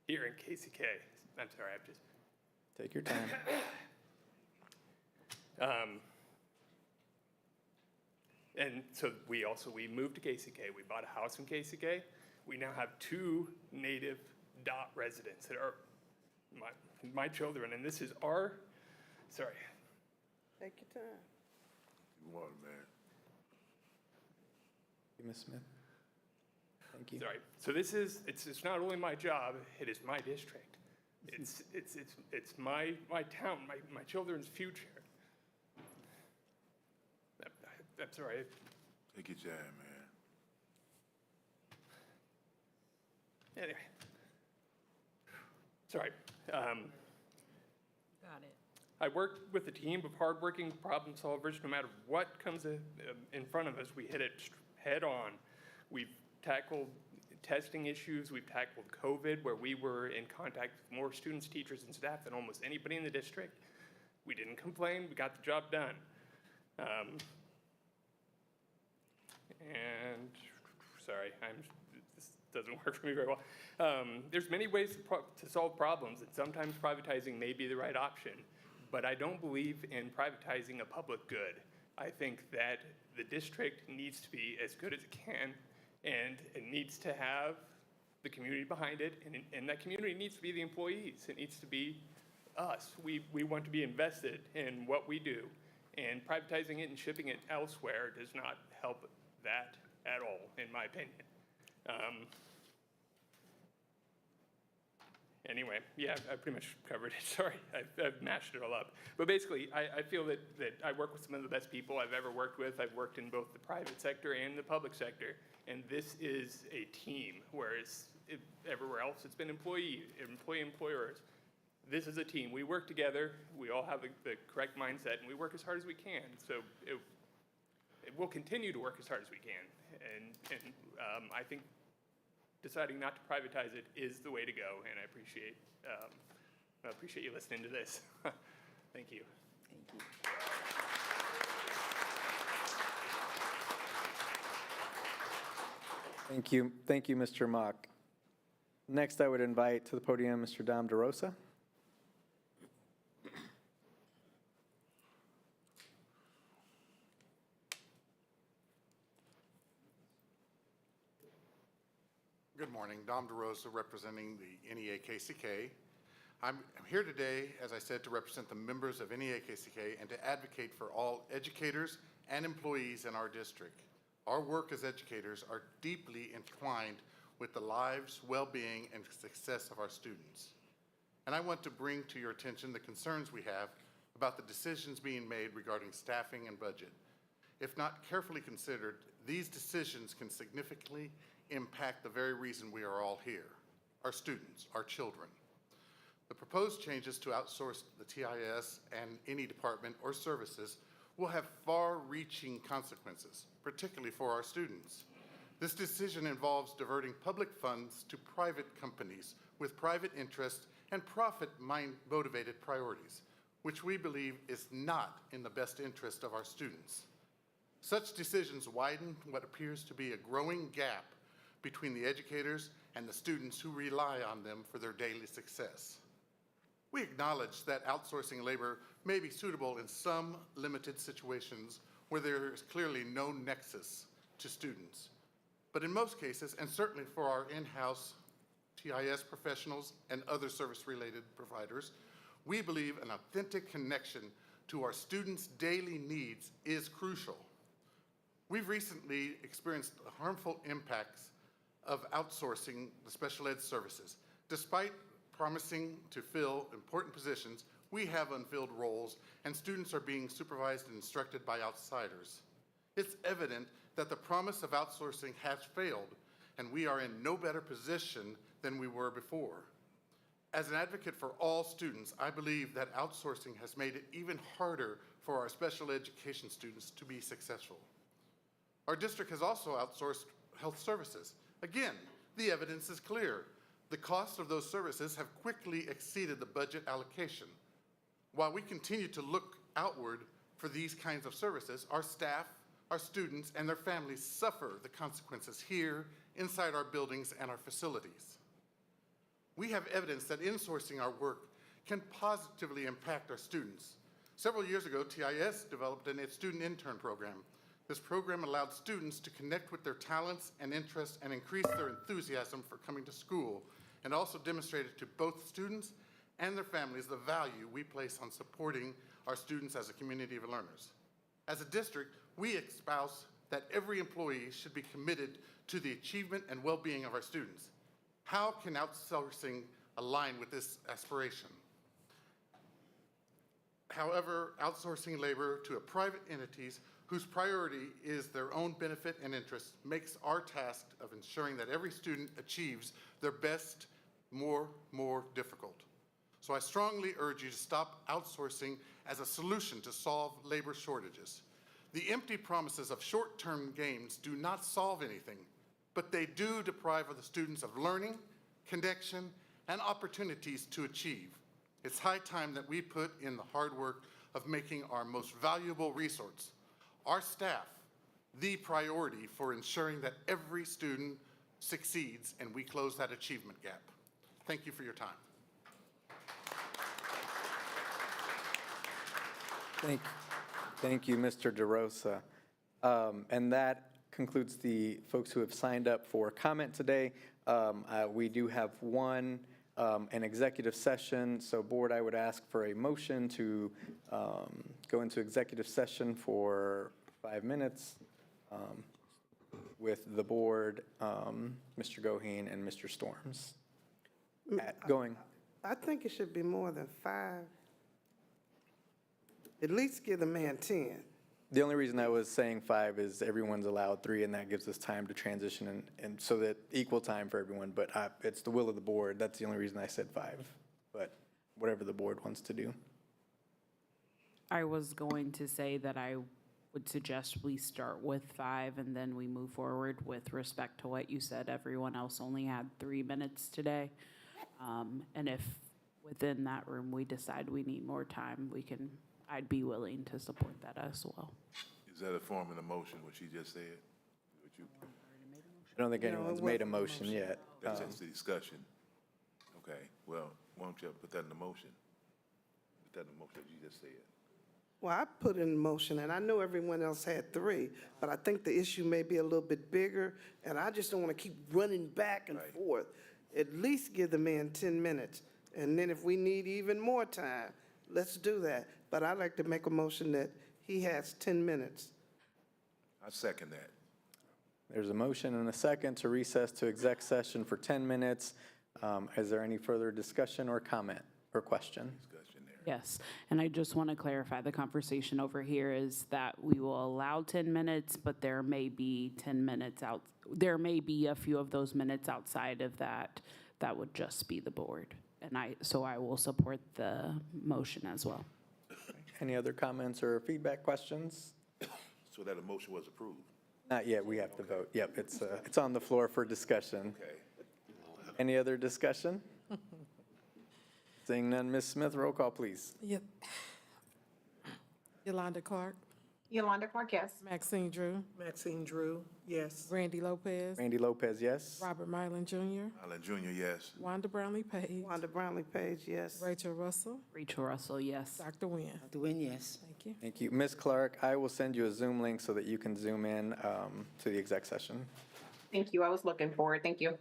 here in KCK. I'm sorry, I've just... Take your time. And so we moved to KCK. We bought a house in KCK. We now have 2 native DOT residents that are my children, and this is our, sorry. Take your time. You want it, man. Ms. Smith. Thank you. Sorry. So this is, it's not only my job, it is my district. It's my town, my children's future. I'm sorry. Take your time, man. Anyway. Sorry. Got it. I work with a team of hardworking problem solvers. No matter what comes in front of us, we hit it head on. We've tackled testing issues. We've tackled COVID, where we were in contact with more students, teachers, and staff than almost anybody in the district. We didn't complain. We got the job done. And sorry, this doesn't work for me very well. There's many ways to solve problems, and sometimes privatizing may be the right option. But I don't believe in privatizing a public good. I think that the district needs to be as good as it can, and it needs to have the community behind it, and that community needs to be the employees. It needs to be us. We want to be invested in what we do, and privatizing it and shipping it elsewhere does not help that at all, in my opinion. Anyway, yeah, I pretty much covered it. Sorry, I've mashed it all up. But basically, I feel that I work with some of the best people I've ever worked with. I've worked in both the private sector and the public sector. And this is a team, whereas everywhere else it's been employers. This is a team. We work together. We all have the correct mindset, and we work as hard as we can. So we'll continue to work as hard as we can. And I think deciding not to privatize it is the way to go, and I appreciate you listening to this. Thank you. Thank you. Thank you. Thank you, Mr. Mock. Next, I would invite to the podium Mr. Dom DeRosa. Good morning, Dom DeRosa representing the NEA KCK. I'm here today, as I said, to represent the members of NEA KCK and to advocate for all educators and employees in our district. Our work as educators are deeply entwined with the lives, well-being, and success of our students. And I want to bring to your attention the concerns we have about the decisions being made regarding staffing and budget. If not carefully considered, these decisions can significantly impact the very reason we are all here, our students, our children. The proposed changes to outsource the TIS and any department or services will have far-reaching consequences, particularly for our students. This decision involves diverting public funds to private companies with private interests and profit-motivated priorities, which we believe is not in the best interest of our students. Such decisions widen what appears to be a growing gap between the educators and the students who rely on them for their daily success. We acknowledge that outsourcing labor may be suitable in some limited situations where there is clearly no nexus to students. But in most cases, and certainly for our in-house TIS professionals and other service-related providers, we believe an authentic connection to our students' daily needs is crucial. We've recently experienced harmful impacts of outsourcing the special ed services. Despite promising to fill important positions, we have unfilled roles, and students are being supervised and instructed by outsiders. It's evident that the promise of outsourcing has failed, and we are in no better position than we were before. As an advocate for all students, I believe that outsourcing has made it even harder for our special education students to be successful. Our district has also outsourced health services. Again, the evidence is clear. The costs of those services have quickly exceeded the budget allocation. While we continue to look outward for these kinds of services, our staff, our students, and their families suffer the consequences here, inside our buildings and our facilities. We have evidence that insourcing our work can positively impact our students. Several years ago, TIS developed a student intern program. This program allowed students to connect with their talents and interests and increase their enthusiasm for coming to school, and also demonstrated to both students and their families the value we place on supporting our students as a community of learners. As a district, we espouse that every employee should be committed to the achievement and well-being of our students. How can outsourcing align with this aspiration? However, outsourcing labor to private entities whose priority is their own benefit and interest makes our task of ensuring that every student achieves their best more difficult. So I strongly urge you to stop outsourcing as a solution to solve labor shortages. The empty promises of short-term gains do not solve anything, but they do deprive the students of learning, connection, and opportunities to achieve. It's high time that we put in the hard work of making our most valuable resource, our staff, the priority for ensuring that every student succeeds and we close that achievement gap. Thank you for your time. Thank you, Mr. DeRosa. And that concludes the folks who have signed up for comment today. We do have an executive session. So board, I would ask for a motion to go into executive session for 5 minutes with the board, Mr. Goheen and Mr. Storms. I think it should be more than 5. At least give the man 10. The only reason I was saying 5 is everyone's allowed 3, and that gives us time to transition and so that equal time for everyone. But it's the will of the board. That's the only reason I said 5. But whatever the board wants to do. I was going to say that I would suggest we start with 5 and then we move forward with respect to what you said. Everyone else only had 3 minutes today. And if within that room we decide we need more time, I'd be willing to support that as well. Is that a form of the motion, what she just said? I don't think anyone's made a motion yet. That's just the discussion. Okay, well, why don't you put that in the motion? Put that in the motion that you just said. Well, I put in motion, and I know everyone else had 3, but I think the issue may be a little bit bigger, and I just don't want to keep running back and forth. At least give the man 10 minutes, and then if we need even more time, let's do that. But I'd like to make a motion that he has 10 minutes. I second that. There's a motion and a second to recess to exec session for 10 minutes. Is there any further discussion or comment or question? Discussion there. Yes, and I just want to clarify, the conversation over here is that we will allow 10 minutes, but there may be 10 minutes out. There may be a few of those minutes outside of that. That would just be the board. And so I will support the motion as well. Any other comments or feedback, questions? So that a motion was approved? Not yet, we have to vote. Yep, it's on the floor for discussion. Okay. Any other discussion? Seeing none, Ms. Smith, roll call, please. Yep. Yolanda Clark, Yolanda Clark, yes. Maxine Drew, Maxine Drew, yes. Randy Lopez, Randy Lopez, yes. Robert Mylan Jr., Allen Jr., yes. Wanda Brownlee Page, Wanda Brownlee Page, yes. Rachel Russell, Rachel Russell, yes. Dr. Nguyen. Dr. Nguyen, yes. Thank you. Thank you. Ms. Clark, I will send you a Zoom link so that you can zoom in to the exec session. Thank you. I was looking forward. Thank you.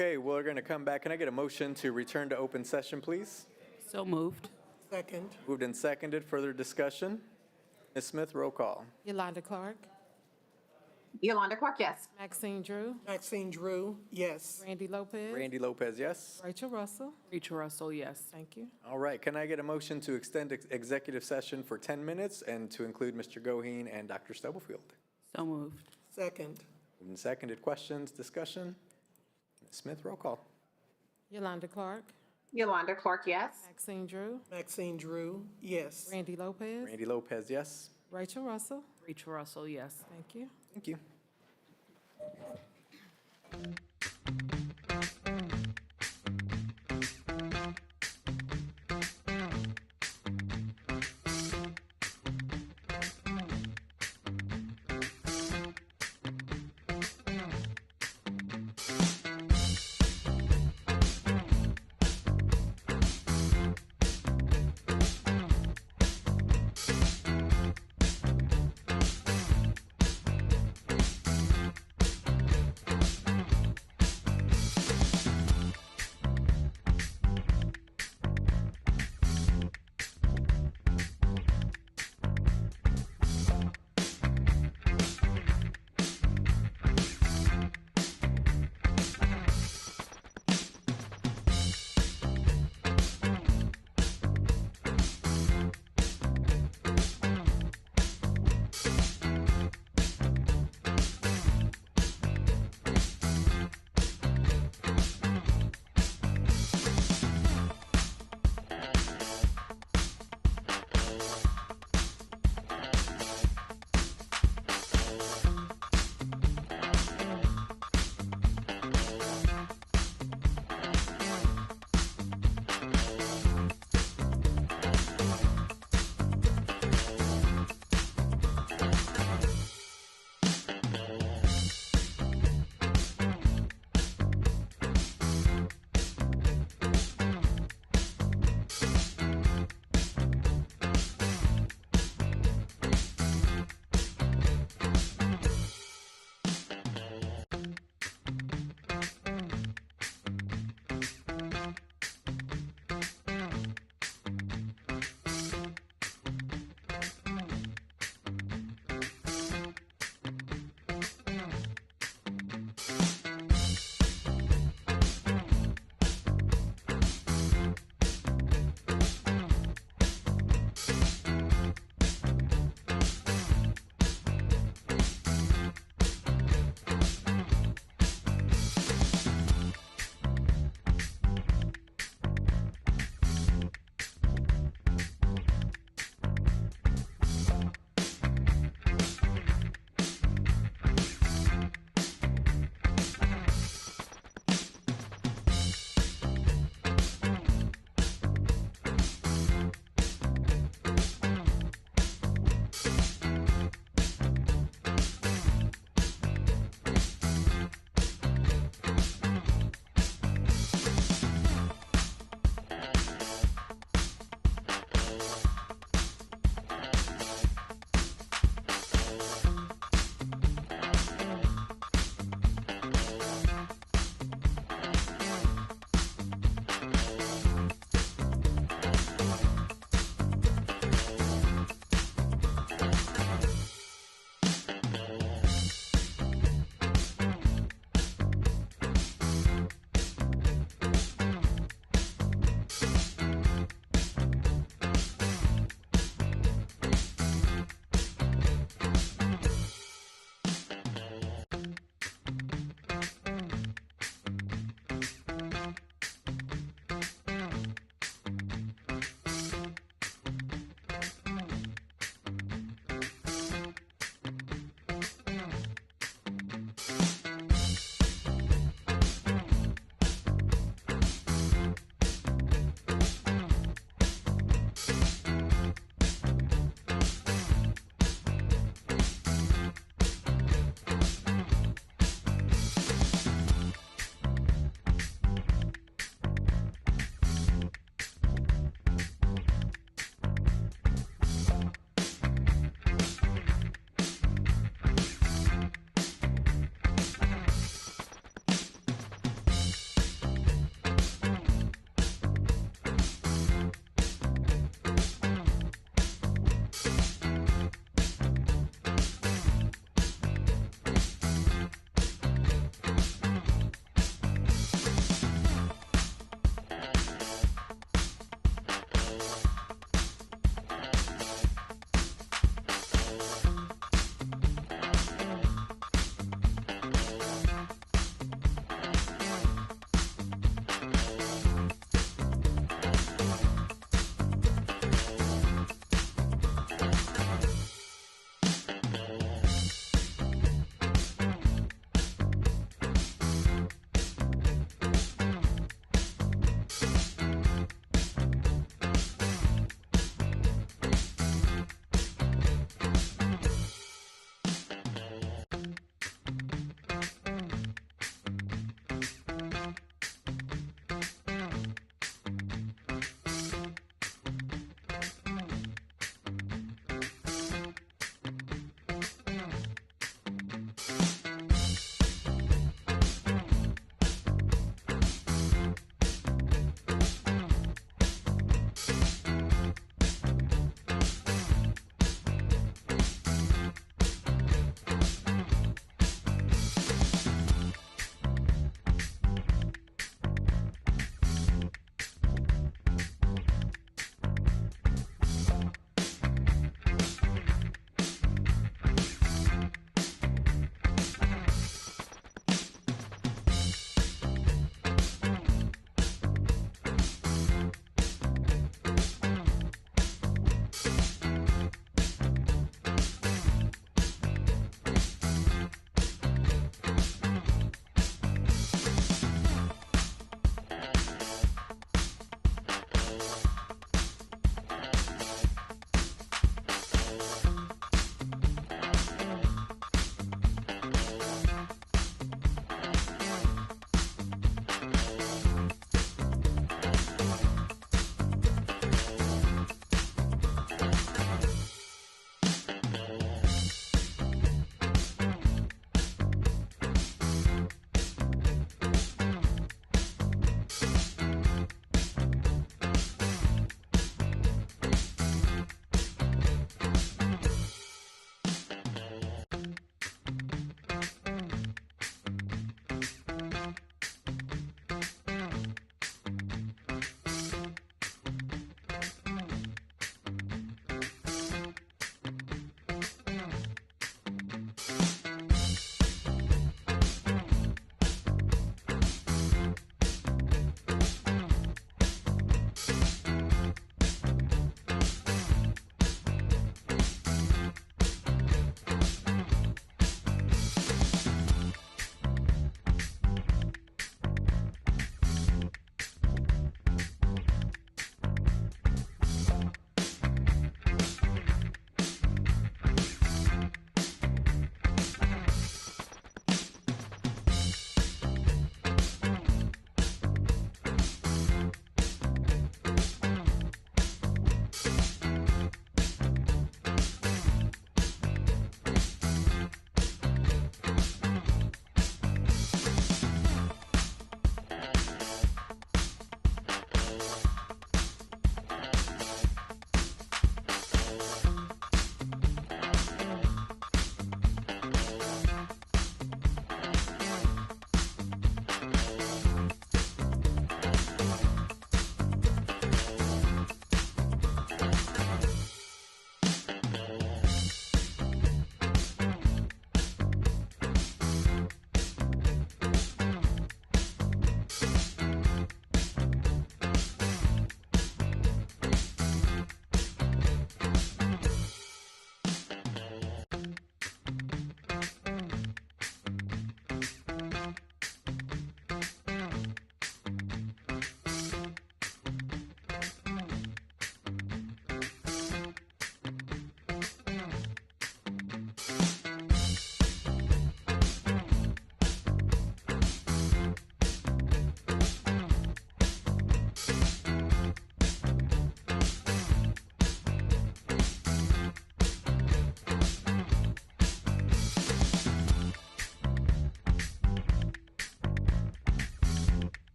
Okay, we're going to come back. Can I get a motion to return to open session, please? So moved. Second. Moved and seconded. Further discussion? Ms. Smith, roll call. Yolanda Clark, Yolanda Clark, yes. Maxine Drew, Maxine Drew, yes. Randy Lopez. Randy Lopez, yes. Rachel Russell. Rachel Russell, yes. Thank you. All right, can I get a motion to extend executive session for 10 minutes and to include Mr. Goheen and Dr. Stubblefield? So moved. Second. Moved and seconded. Questions, discussion? Ms. Smith, roll call. Yolanda Clark, Yolanda Clark, yes. Maxine Drew, Maxine Drew, yes. Randy Lopez. Randy Lopez, yes. Rachel Russell. Rachel Russell, yes. Thank you. Thank you.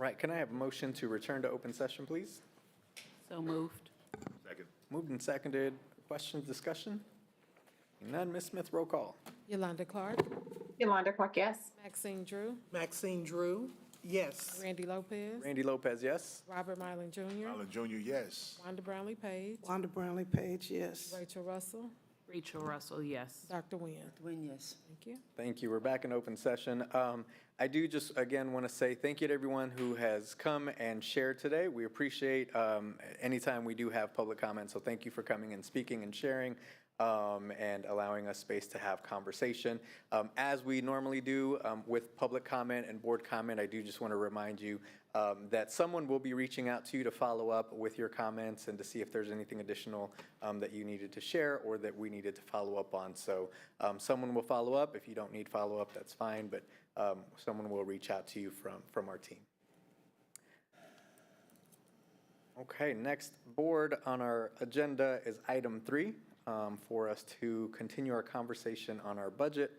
right, can I have a motion to return to open session, please? So moved. Second. Moved and seconded. Questions, discussion? None. Ms. Smith, roll call. Yolanda Clark, Yolanda Clark, yes. Maxine Drew, Maxine Drew, yes. Randy Lopez, Randy Lopez, yes? Robert Mylan Jr., Allen Jr., yes. Wanda Brownlee Page, Wanda Brownlee Page, yes. Rachel Russell, Rachel Russell, yes. Dr. Nguyen. Win, yes. Thank you. Thank you. We're back in open session. I do just, again, want to say thank you to everyone who has come and shared today. We appreciate anytime we do have public comment, so thank you for coming and speaking and sharing and allowing us space to have conversation. As we normally do with public comment and board comment, I do just want to remind you that someone will be reaching out to you to follow up with your comments and to see if there's anything additional that you needed to share or that we needed to follow up on. So someone will follow up. If you don't need follow-up, that's fine, but someone will reach out to you from our team. Okay, next board on our agenda is item 3 for us to continue our conversation on our budget.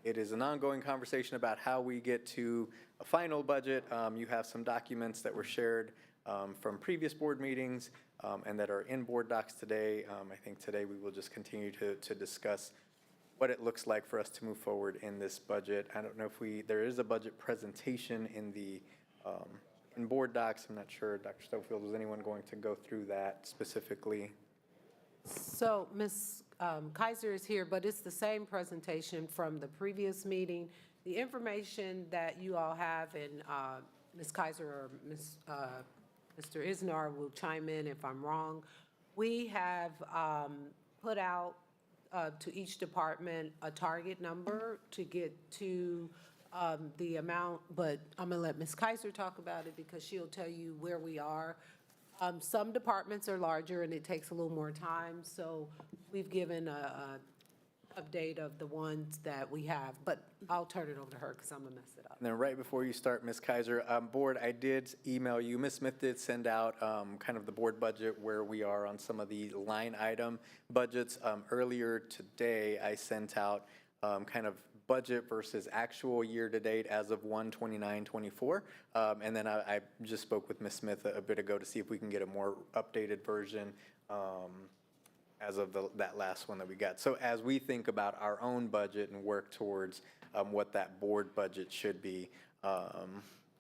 It is an ongoing conversation about how we get to a final budget. You have some documents that were shared from previous board meetings and that are in board docs today. I think today we will just continue to discuss what it looks like for us to move forward in this budget. I don't know if there is a budget presentation in the in board docs. I'm not sure, Dr. Stubblefield, was anyone going to go through that specifically? So Ms. Kaiser is here, but it's the same presentation from the previous meeting. The information that you all have, and Ms. Kaiser or Mr. Isnar will chime in if I'm wrong. We have put out to each department a target number to get to the amount, but I'm gonna let Ms. Kaiser talk about it because she'll tell you where we are. Some departments are larger and it takes a little more time, so we've given a update of the ones that we have, but I'll turn it over to her because I'm gonna mess it up. And then right before you start, Ms. Kaiser, board, I did email you. Ms. Smith did send out kind of the board budget where we are on some of the line item budgets. Earlier today, I sent out kind of budget versus actual year-to-date as of 1/29/24. And then I just spoke with Ms. Smith a bit ago to see if we can get a more updated version as of that last one that we got. So as we think about our own budget and work towards what that board budget should be,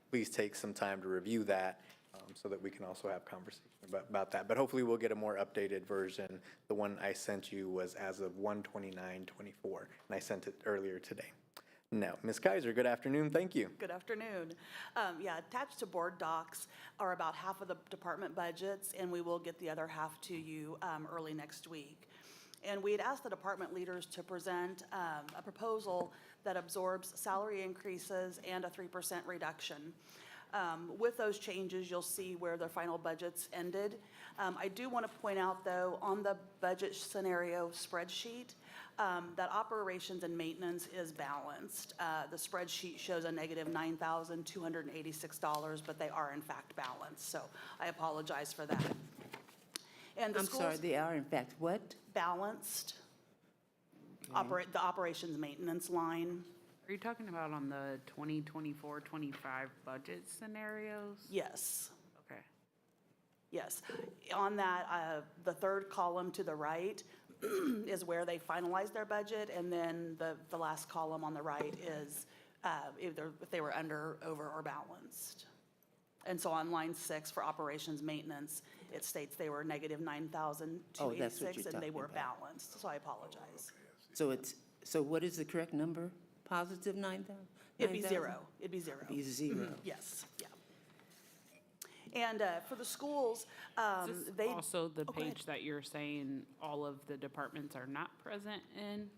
please take some time to review that so that we can also have conversation about that. But hopefully we'll get a more updated version. The one I sent you was as of 1/29/24, and I sent it earlier today. Now, Ms. Kaiser, good afternoon. Thank you. Good afternoon. Yeah, attached to board docs are about half of the department budgets, and we will get the other half to you early next week. And we had asked the department leaders to present a proposal that absorbs salary increases and a 3% reduction. With those changes, you'll see where the final budgets ended. I do want to point out, though, on the budget scenario spreadsheet, that operations and maintenance is balanced. The spreadsheet shows a negative $9,286, but they are in fact balanced, so I apologize for that. And the I'm sorry, schools they are in fact what? balanced. The operations maintenance line. Are you talking about on the 2024-25 budget scenarios? Yes. Okay. Yes. On that, the third column to the right is where they finalized their budget, and then the last column on the right is if they were under, over, or balanced. And so on line 6 for operations maintenance, it states they were negative 9,286, and they were balanced, so I apologize. So what is the correct number? Positive 9,000? It'd be 0. It'd be 0. It'd be 0. Yes, yeah. And for the schools, Is this they. also the Oh, go ahead. page that you're saying all of the departments are not present in?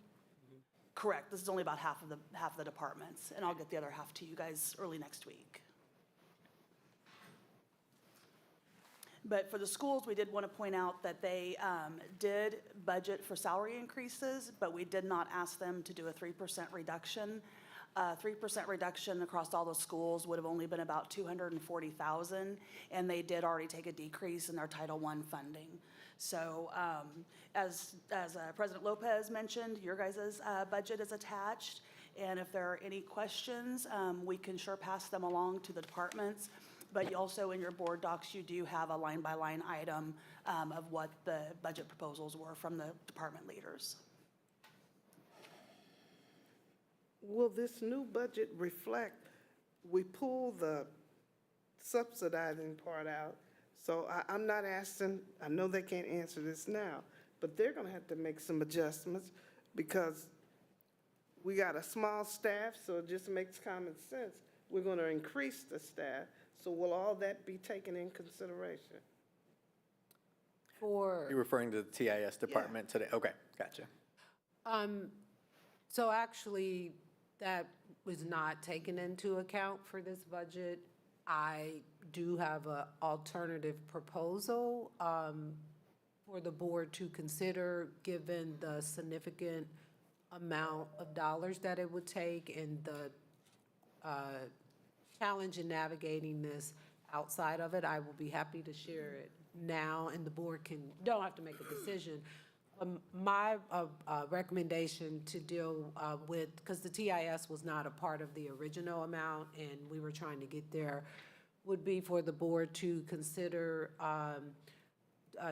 Correct. This is only about half of the departments, and I'll get the other half to you guys early next week. But for the schools, we did want to point out that they did budget for salary increases, but we did not ask them to do a 3% reduction. 3% reduction across all the schools would have only been about $240,000, and they did already take a decrease in their Title I funding. So as President Lopez mentioned, your guys' budget is attached, And if there are any questions, we can sure pass them along to the departments. But you also, in your board docs, you do have a line-by-line item of what the budget proposals were from the department leaders. Will this new budget reflect, we pull the subsidizing part out, so I'm not asking, I know they can't answer this now, but they're gonna have to make some adjustments because we got a small staff, so it just makes common sense. We're gonna increase the staff, so will all that be taken in consideration? For. You're referring to the TIS department today? Okay, gotcha. So actually, that was not taken into account for this budget. I do have an alternative proposal for the board to consider, given the significant amount of dollars that it would take and the challenge in navigating this outside of it. I will be happy to share it now, and the board don't have to make a decision. My recommendation to deal with, because the TIS was not a part of the original amount and we were trying to get there, would be for the board to consider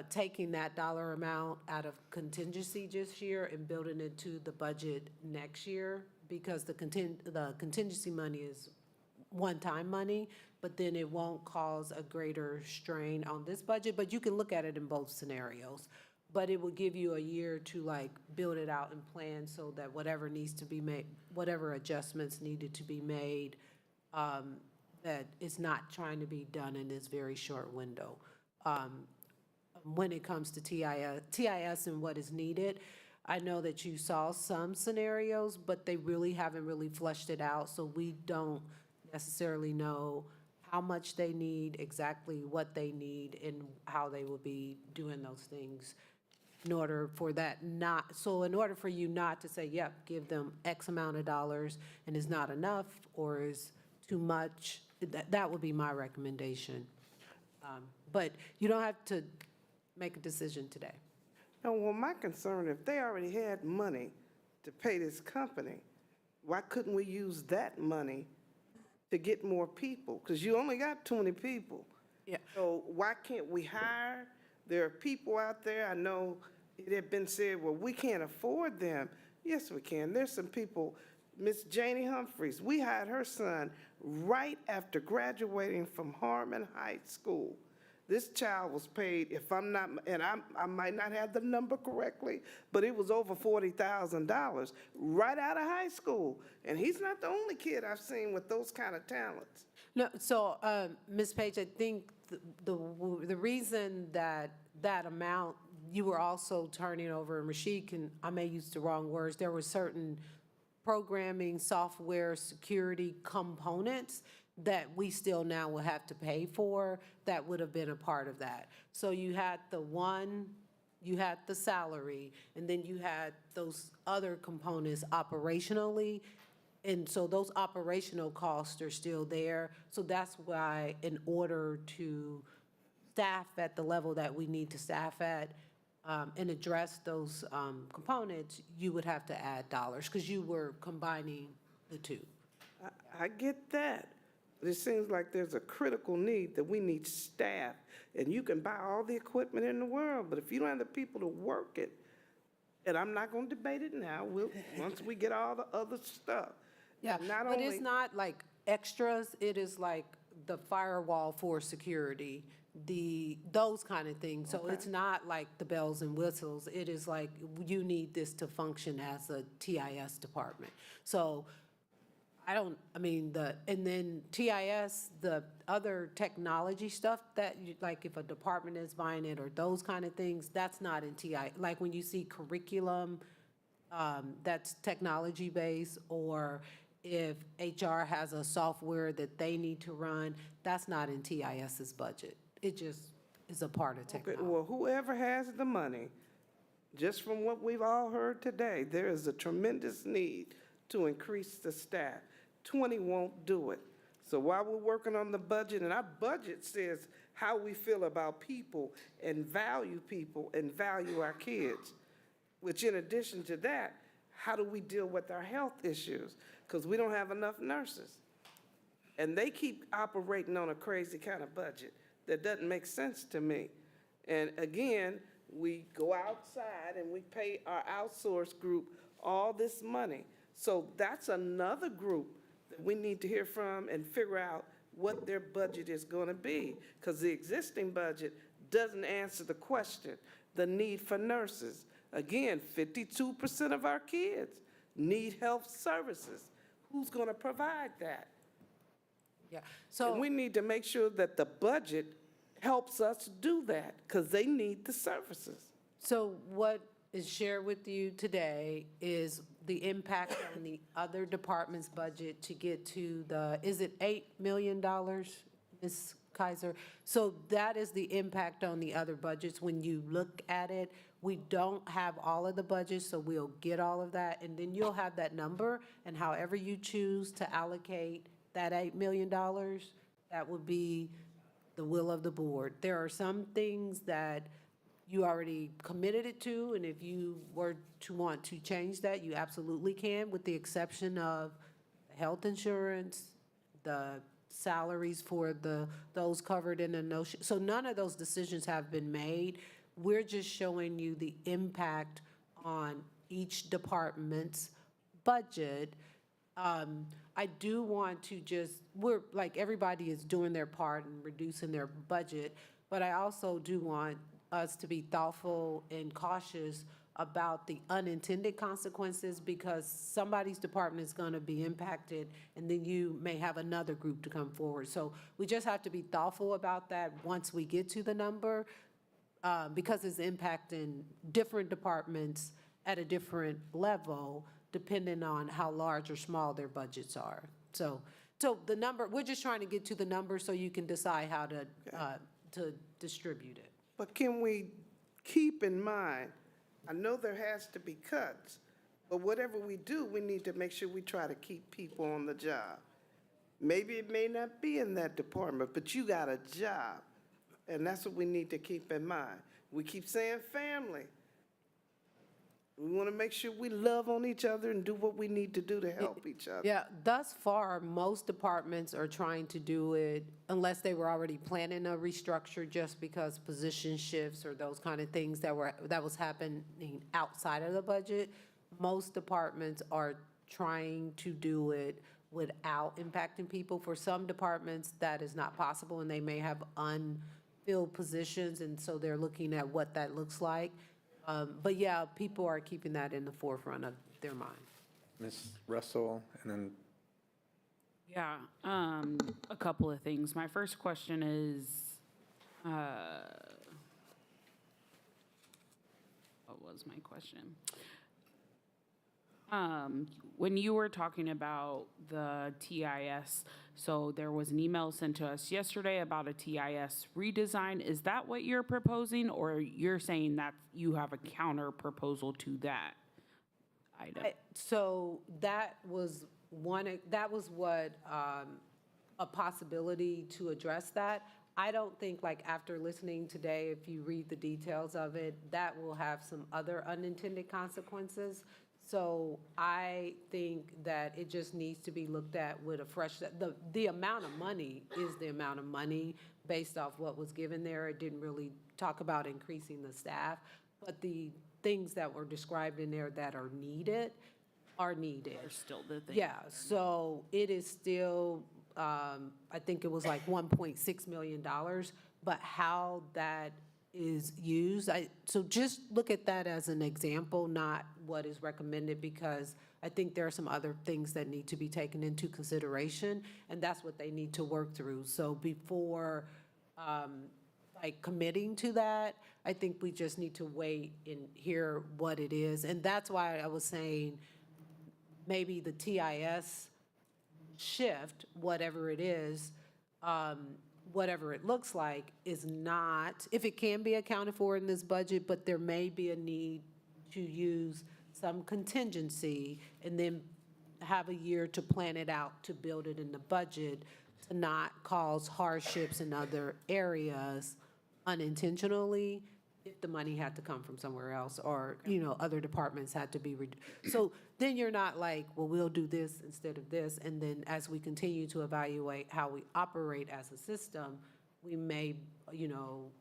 taking that dollar amount out of contingency this year and building it to the budget next year, because the contingency money is one-time money, but then it won't cause a greater strain on this budget. But you can look at it in both scenarios. But it will give you a year to like build it out and plan so that whatever needs to be made, whatever adjustments needed to be made, that it's not trying to be done in this very short window. When it comes to TIS and what is needed, I know that you saw some scenarios, but they really haven't really fleshed it out. So we don't necessarily know how much they need, exactly what they need, and how they will be doing those things. In order for that in order for you not to say, yep, give them X amount of dollars and it's not enough or is too much, that would be my recommendation. But you don't have to make a decision today. No, well, my concern, if they already had money to pay this company, why couldn't we use that money to get more people? Because you only got 20 people. Yeah. So why can't we hire? There are people out there, I know it had been said, well, we can't afford them. Yes, we can. There's some people, Miss Janie Humphreys, we hired her son right after graduating from Harmon High School. This child was paid, if I'm not, and I might not have the number correctly, but it was over $40,000 right out of high school. And he's not the only kid I've seen with those kind of talents. No, so, Ms. Page, I think the reason that amount, you were also turning over, and Rashid I may use the wrong words, there were certain programming, software, security components that we still now will have to pay for that would have been a part of that. So you had you had the salary, and then you had those other components operationally. And so those operational costs are still there. So that's why, in order to staff at the level that we need to staff at and address those components, you would have to add dollars because you were combining the two. I get that. But it seems like there's a critical need that we need staff. And you can buy all the equipment in the world, but if you don't have the people to work it, and I'm not going to debate it now, once we get all the other stuff. Yeah, but it's not like extras, it is like the firewall for security, those kind of things. So it's not like the bells and whistles, it is like you need this to function as a TIS department. So and then TIS, the other technology stuff that, like if a department is buying it or those kind of things, that's not in TIS. Like when you see curriculum, that's technology-based, or if HR has a software that they need to run, that's not in TIS's budget. It just is a part of technology. Okay, well, whoever has the money, just from what we've all heard today, there is a tremendous need to increase the staff. 20 won't do it. So while we're working on the budget, and our budget says how we feel about people and value our kids, which in addition to that, how do we deal with our health issues? because we don't have enough nurses. And they keep operating on a crazy kind of budget that doesn't make sense to me. And again, we go outside and we pay our outsource group all this money. So that's another group that we need to hear from and figure out what their budget is going to be, because the existing budget doesn't answer the question, the need for nurses. Again, 52% of our kids need health services. Who's going to provide that? Yeah, And so, we need to make sure that the budget helps us do that, because they need the services. so what is shared with you today is the impact on the other department's budget to get to the, is it $8 million, Ms. Kaiser? So that is the impact on the other budgets. When you look at it, we don't have all of the budgets, so we'll get all of that, and then you'll have that number, and however you choose to allocate that $8 million, that would be the will of the board. There are some things that you already committed it to, and if you were to want to change that, you absolutely can, with the exception of health insurance, the salaries for those covered in the notion. So none of those decisions have been made. We're just showing you the impact on each department's budget. I do want to we're, like, everybody is doing their part in reducing their budget, but I also do want us to be thoughtful and cautious about the unintended consequences, because somebody's department is going to be impacted, and then you may have another group to come forward. So we just have to be thoughtful about that once we get to the number, because it's impacting different departments at a different level, depending on how large or small their budgets are. So the number, we're just trying to get to the number so you can decide how to distribute it. But can we keep in mind, I know there has to be cuts, but whatever we do, we need to make sure we try to keep people on the job. Maybe it may not be in that department, but you got a job, and that's what we need to keep in mind. We keep saying family. We want to make sure we love on each other and do what we need to do to help each other. Yeah, thus far, most departments are trying to do it, unless they were already planning a restructure, just because position shifts or those kind of things that was happening outside of the budget. Most departments are trying to do it without impacting people. For some departments, that is not possible, and they may have unfilled positions, and so they're looking at what that looks like. But yeah, people are keeping that in the forefront of their mind. Ms. Russell, and then Yeah, a couple of things. My first question is, what was my question? When you were talking about the TIS, so there was an email sent to us yesterday about a TIS redesign. Is that what you're proposing, or you're saying that you have a counter proposal to that item? So that was what, a possibility to address that. I don't think, like, after listening today, if you read the details of it, that will have some other unintended consequences. So I think that it just needs to be looked at with a fresh, the amount of money is the amount of money based off what was given there. It didn't really talk about increasing the staff, but the things that were described in there that are needed are needed. Are still the thing. Yeah, so it is still, I think it was like $1.6 million, but how that is used, so just look at that as an example, not what is recommended, because I think there are some other things that need to be taken into consideration, and that's what they need to work through. So before, like, committing to that, I think we just need to wait and hear what it is. And that's why I was saying maybe the TIS shift, whatever it is, whatever it looks like, is not, if it can be accounted for in this budget, but there may be a need to use some contingency and then have a year to plan it out, to build it in the budget, to not cause hardships in other areas unintentionally, if the money had to come from somewhere else, or, you know, other departments had to be, so then you're not like, well, we'll do this instead of this, and then as we continue to evaluate how we operate as a system, we may, you know,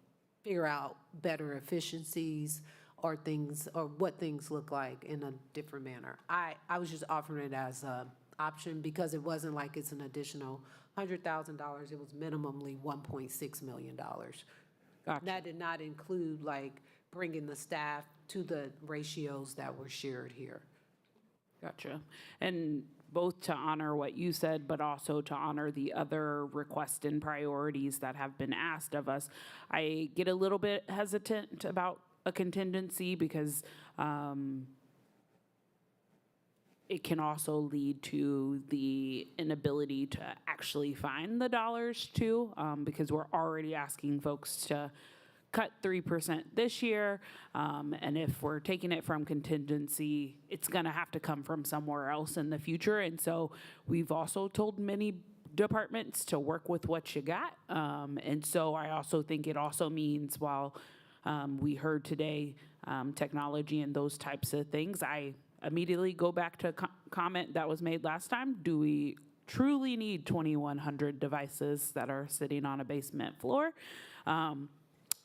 figure out better efficiencies or things, or what things look like in a different manner. I was just offering it as a option because it wasn't like it's an additional $100,000. It was minimally $1.6 million. Gotcha. That did not include like bringing the staff to the ratios that were shared here. Gotcha. And both to honor what you said, but also to honor the other requests and priorities that have been asked of us, I get a little bit hesitant about a contingency because it can also lead to the inability to actually find the dollars too, because we're already asking folks to cut 3% this year, and if we're taking it from contingency, it's gonna have to come from somewhere else in the future. And so we've also told many departments to work with what you got. And so I also think it also means while we heard today technology and those types of things, I immediately go back to a comment that was made last time. Do we truly need 2,100 devices that are sitting on a basement floor?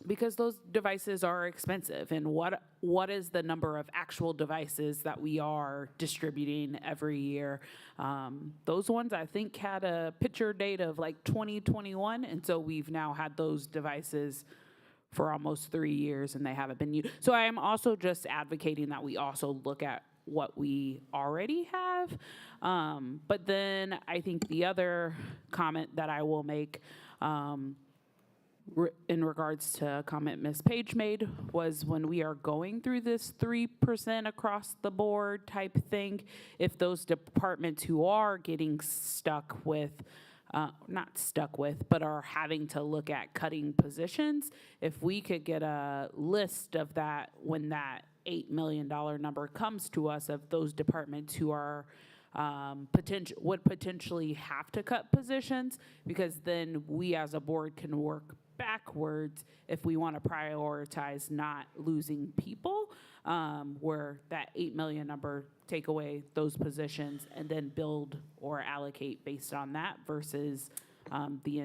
Because those devices are expensive. And what is the number of actual devices that we are distributing every year? Those ones, I think, had a picture date of like 2021. And so we've now had those devices for almost 3 years and they haven't been used. So I am also just advocating that we also look at what we already have. But then I think the other comment that I will make in regards to a comment Ms. Page made was when we are going through this 3% across the board type thing, if those departments who are getting stuck with not stuck with, but are having to look at cutting positions, if we could get a list of that when that $8 million number comes to us of those departments who are would potentially have to cut positions, because then we as a board can work backwards if we want to prioritize not losing people, where that 8 million number, take away those positions and then build or allocate based on that versus the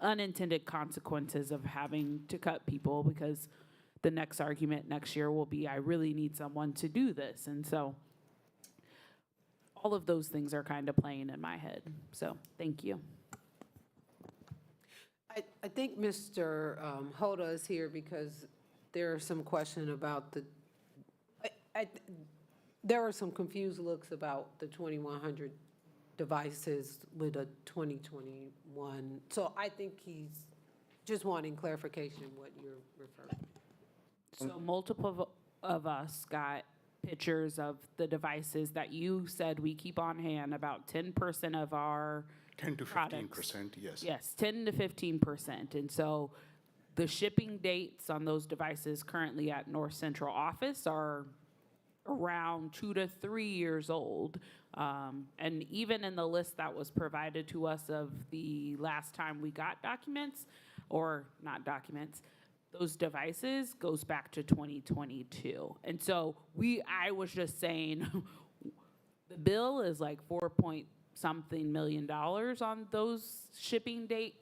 unintended consequences of having to cut people, because the next argument next year will be, I really need someone to do this. And so all of those things are kind of playing in my head. So thank you. I think Mr. Hoda is here because there are some question about there are some confused looks about the 2,100 devices with a 2021. So I think he's just wanting clarification what you're referring to. So multiple of us got pictures of the devices that you said we keep on hand, about 10% of our 10 to products. 15%, yes. Yes, 10 to 15%. And so the shipping dates on those devices currently at North Central office are around 2 to 3 years old. And even in the list that was provided to us of the last time we got documents, or not documents, those devices goes back to 2022. And so I was just saying, the bill is like $4-point-something million on those shipping date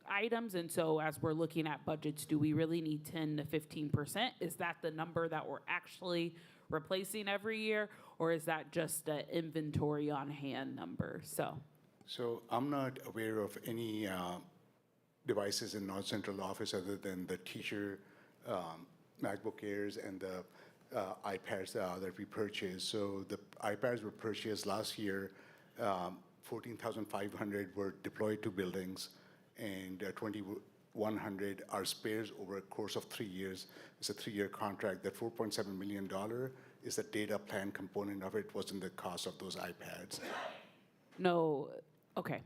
items. And so as we're looking at budgets, do we really need 10 to 15%? Is that the number that we're actually replacing every year? Or is that just an inventory on hand number? So I'm not aware of any devices in North Central office other than the teacher MacBook Airs and the iPads that we purchased. So the iPads were purchased last year. 14,500 were deployed to buildings, and 2,100 are spares over a course of 3 years. It's a 3-year contract. That $4.7 million is the data plan component of it, wasn't the cost of those iPads. No, okay.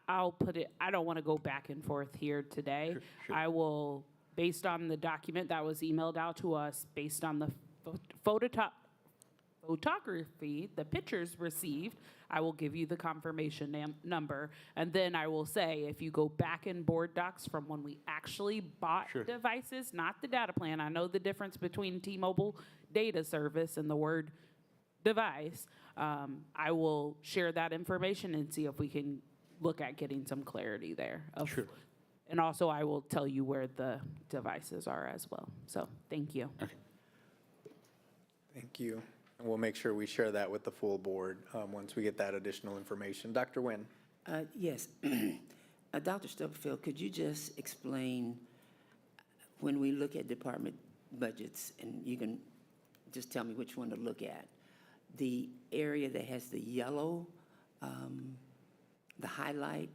I'll put it, I don't want to go back and forth here today. Sure. I will, based on the document that was emailed out to us, based on the photography, the pictures received, I will give you the confirmation number. And then I will say, if you go back in board docs from when we actually bought devices, not the data plan, I know the difference between T-Mobile data service and the word device, I will share that information and see if we can look at getting some clarity there. Sure. And also, I will tell you where the devices are as well. So, thank you. Okay. Thank you. And we'll make sure we share that with the full board once we get that additional information. Dr. Nguyen? Yes. Dr. Stubblefield, could you just explain, when we look at department budgets, and you can just tell me which one to look at, the area that has the yellow, the highlight,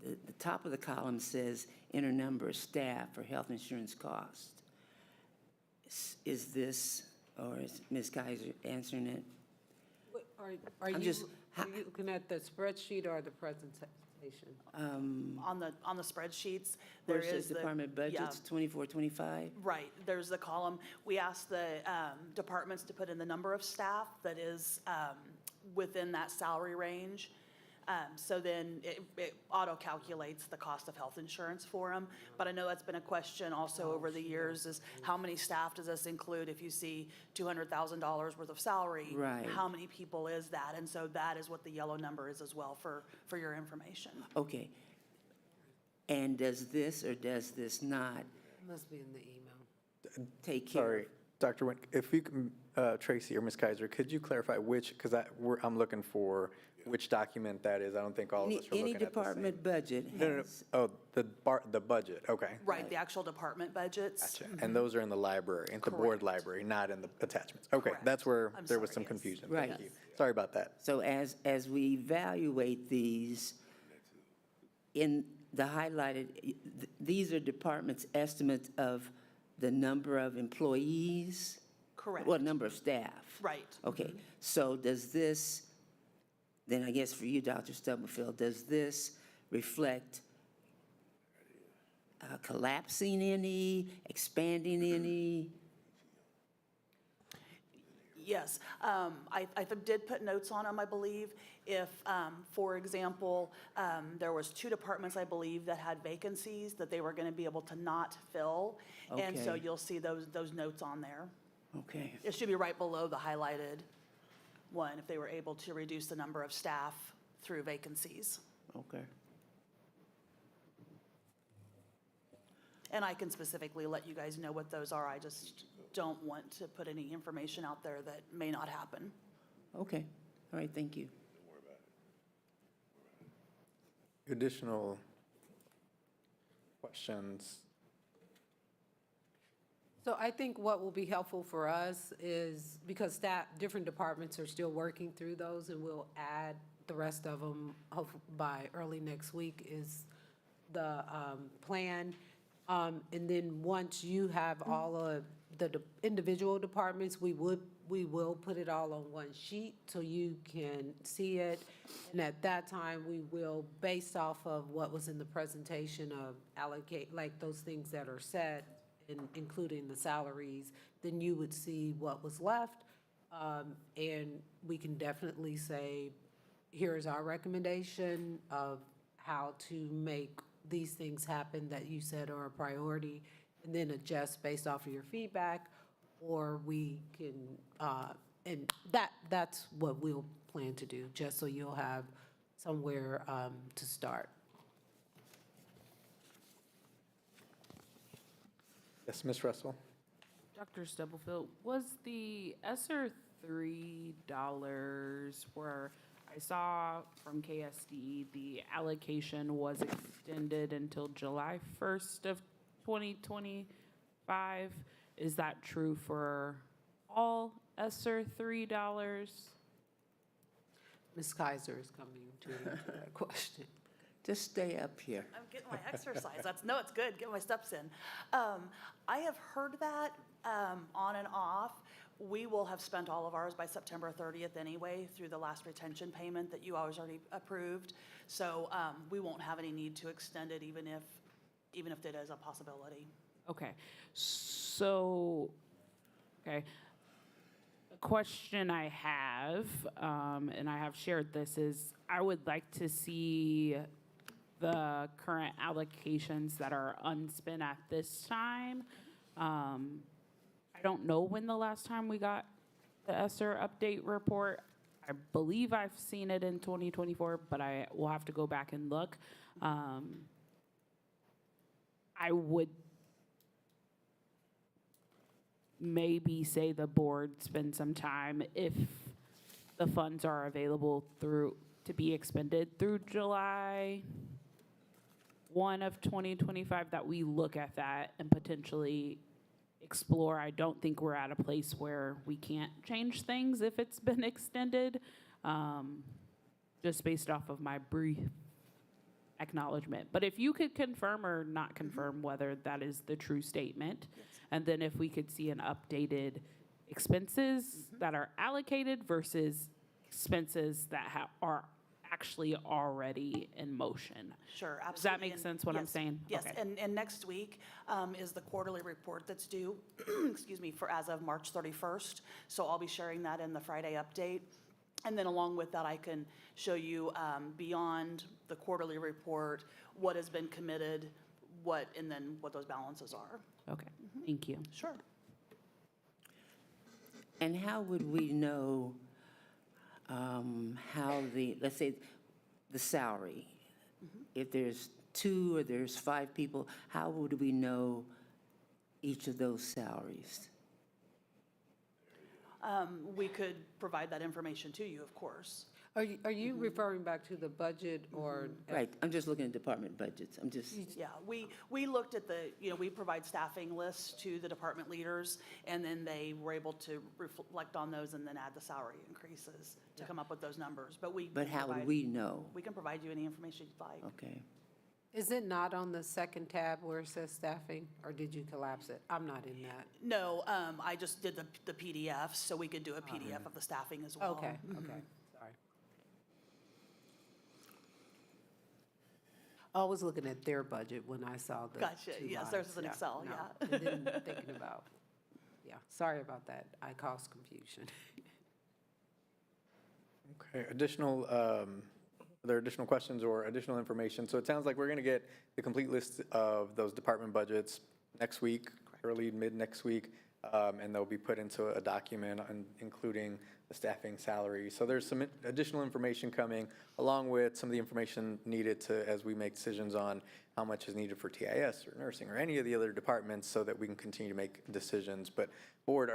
the top of the column says enter number of staff for health insurance cost. Is this, or is Ms. Kaiser answering it? Are I'm you just- looking at the spreadsheet or the presentation? On the spreadsheets, there Versus is the. department yeah, budgets, 24, 25? Right, there's the column. We asked the departments to put in the number of staff that is within that salary range. So then it auto-calculates the cost of health insurance for them. But I know that's been a question also over the years, is how many staff does this include? If you see $200,000 worth of salary, Right. how many people is that? And so that is what the yellow number is as well, for your information. Okay. And does this or does this not Must be in the email. take care Sorry, of? Dr. Nguyen, if you can, Tracy or Ms. Kaiser, could you clarify which, because I'm looking for which document that is. I don't think all of us are looking Any at the same. department budget No, no, has. no. Oh, the budget, okay. Right, the actual department budgets. Gotcha. And those are in the library, in the board library, not in the attachments. Okay, Correct. that's where I'm there was sorry, some yes. confusion. Right. Thank you. Sorry about that. So as we evaluate these, in the highlighted, these are departments' estimates of the number of employees? Correct. Well, number of staff. Right. Okay, so does this, then I guess for you, Dr. Stubblefield, does this reflect collapsing any, expanding any? Yes, I did put notes on them, I believe. If, for example, there was 2 departments, I believe, that had vacancies that they were going to be able to not fill. And so Okay. you'll see those notes on there. Okay, It should be right below the highlighted one, if they were able to reduce the number of staff through vacancies. okay. And I can specifically let you guys know what those are. I just don't want to put any information out there that may not happen. Okay, all right, thank you. Additional questions? So I think what will be helpful for us is, because different departments are still working through those, and we'll add the rest of them by early next week, is the plan. And then once you have all of the individual departments, we will put it all on one sheet so you can see it. And at that time, we will, based off of what was in the presentation, of allocate, like those things that are set, including the salaries, then you would see what was left. And we can definitely say, here's our recommendation of how to make these things happen that you said are a priority, and then adjust based off of your feedback. Or we can, and that's what we'll plan to do, just so you'll have somewhere to start. Yes, Ms. Russell? Dr. Stubblefield, was the ESSER $3 where I saw from KSD the allocation was extended until July 1st of 2025? Is that true for all ESSER $3? Ms. Kaiser is coming to answer that question. Just stay up here. I'm getting my exercise. It's good, get my steps in. I have heard that on and off. We will have spent all of ours by September 30th anyway, through the last retention payment that you always already approved. So we won't have any need to extend it, even if it is a possibility. Okay, so, okay. question I have, and I have shared this, is I would like to see the current allocations that are unspent at this time. I don't know when the last time we got the ESSER update report. I believe I've seen it in 2024, but I will have to go back and look. I would maybe say the board spend some time, if the funds are available to be expended through July 1 of 2025, that we look at that and potentially explore. I don't think we're at a place where we can't change things if it's been extended, just based off of my brief acknowledgement. But if you could confirm or not confirm whether that is the true statement, and then if we could see an updated expenses that are allocated versus expenses that are actually already in motion. Sure, absolutely. Does that make sense what I'm Yes, saying? Yes, Okay. and next week is the quarterly report that's due, excuse me, for as of March 31st. So I'll be sharing that in the Friday update. And then along with that, I can show you beyond the quarterly report, what has been committed, and then what those balances are. Okay, thank you. Sure. And how would we know how let's say, the salary, if there's 2 or there's 5 people, how would we know each of those salaries? We could provide that information to you, of course. Are you referring back to the budget or? Right, I'm just looking at department budgets. I'm just, Yeah, we looked at we provide staffing lists to the department leaders, and then they were able to reflect on those and then add the salary increases to come up with those numbers. but how would we know? We can provide you any information you'd like. Okay. Is it not on the second tab where it says staffing, or did you collapse it? I'm not in that. No, I just did the PDF, so we could do a PDF of the staffing as well. Okay, okay, sorry. I was looking at their budget when I saw the Gotcha. 2 Yes, theirs lines. is in Excel, no. yeah. And then thinking about, sorry about that. I caused confusion. Okay, are there additional questions or additional information? So it sounds like we're going to get the complete list of those department budgets next week, early, mid next week, and they'll be put into a document including the staffing salary. So there's some additional information coming, along with some of the information needed as we make decisions on how much is needed for TIS or nursing or any of the other departments, so that we can continue to make decisions. But board,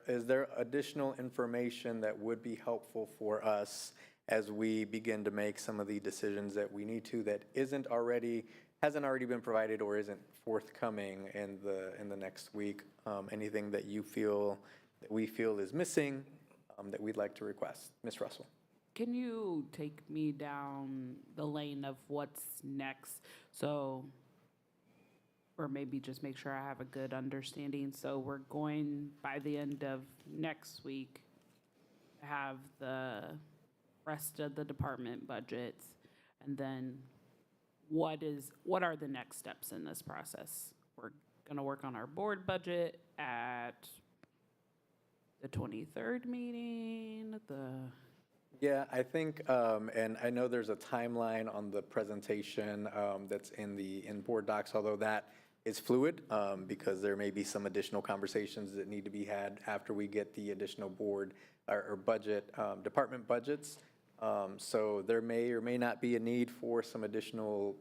is there additional information that would be helpful for us as we begin to make some of the decisions that we need to, that hasn't already been provided or isn't forthcoming in the next week? Anything that we feel is missing, that we'd like to request? Ms. Russell. Can you take me down the lane of what's next? So, or maybe just make sure I have a good understanding. So we're going, by the end of next week, to have the rest of the department budgets. And then what are the next steps in this process? We're going to work on our board budget at the 23rd meeting, Yeah, I think, and I know there's a timeline on the presentation that's in board docs, although that is fluid, because there may be some additional conversations that need to be had after we get the additional board or budget, department budgets. So there may or may not be a need for some additional,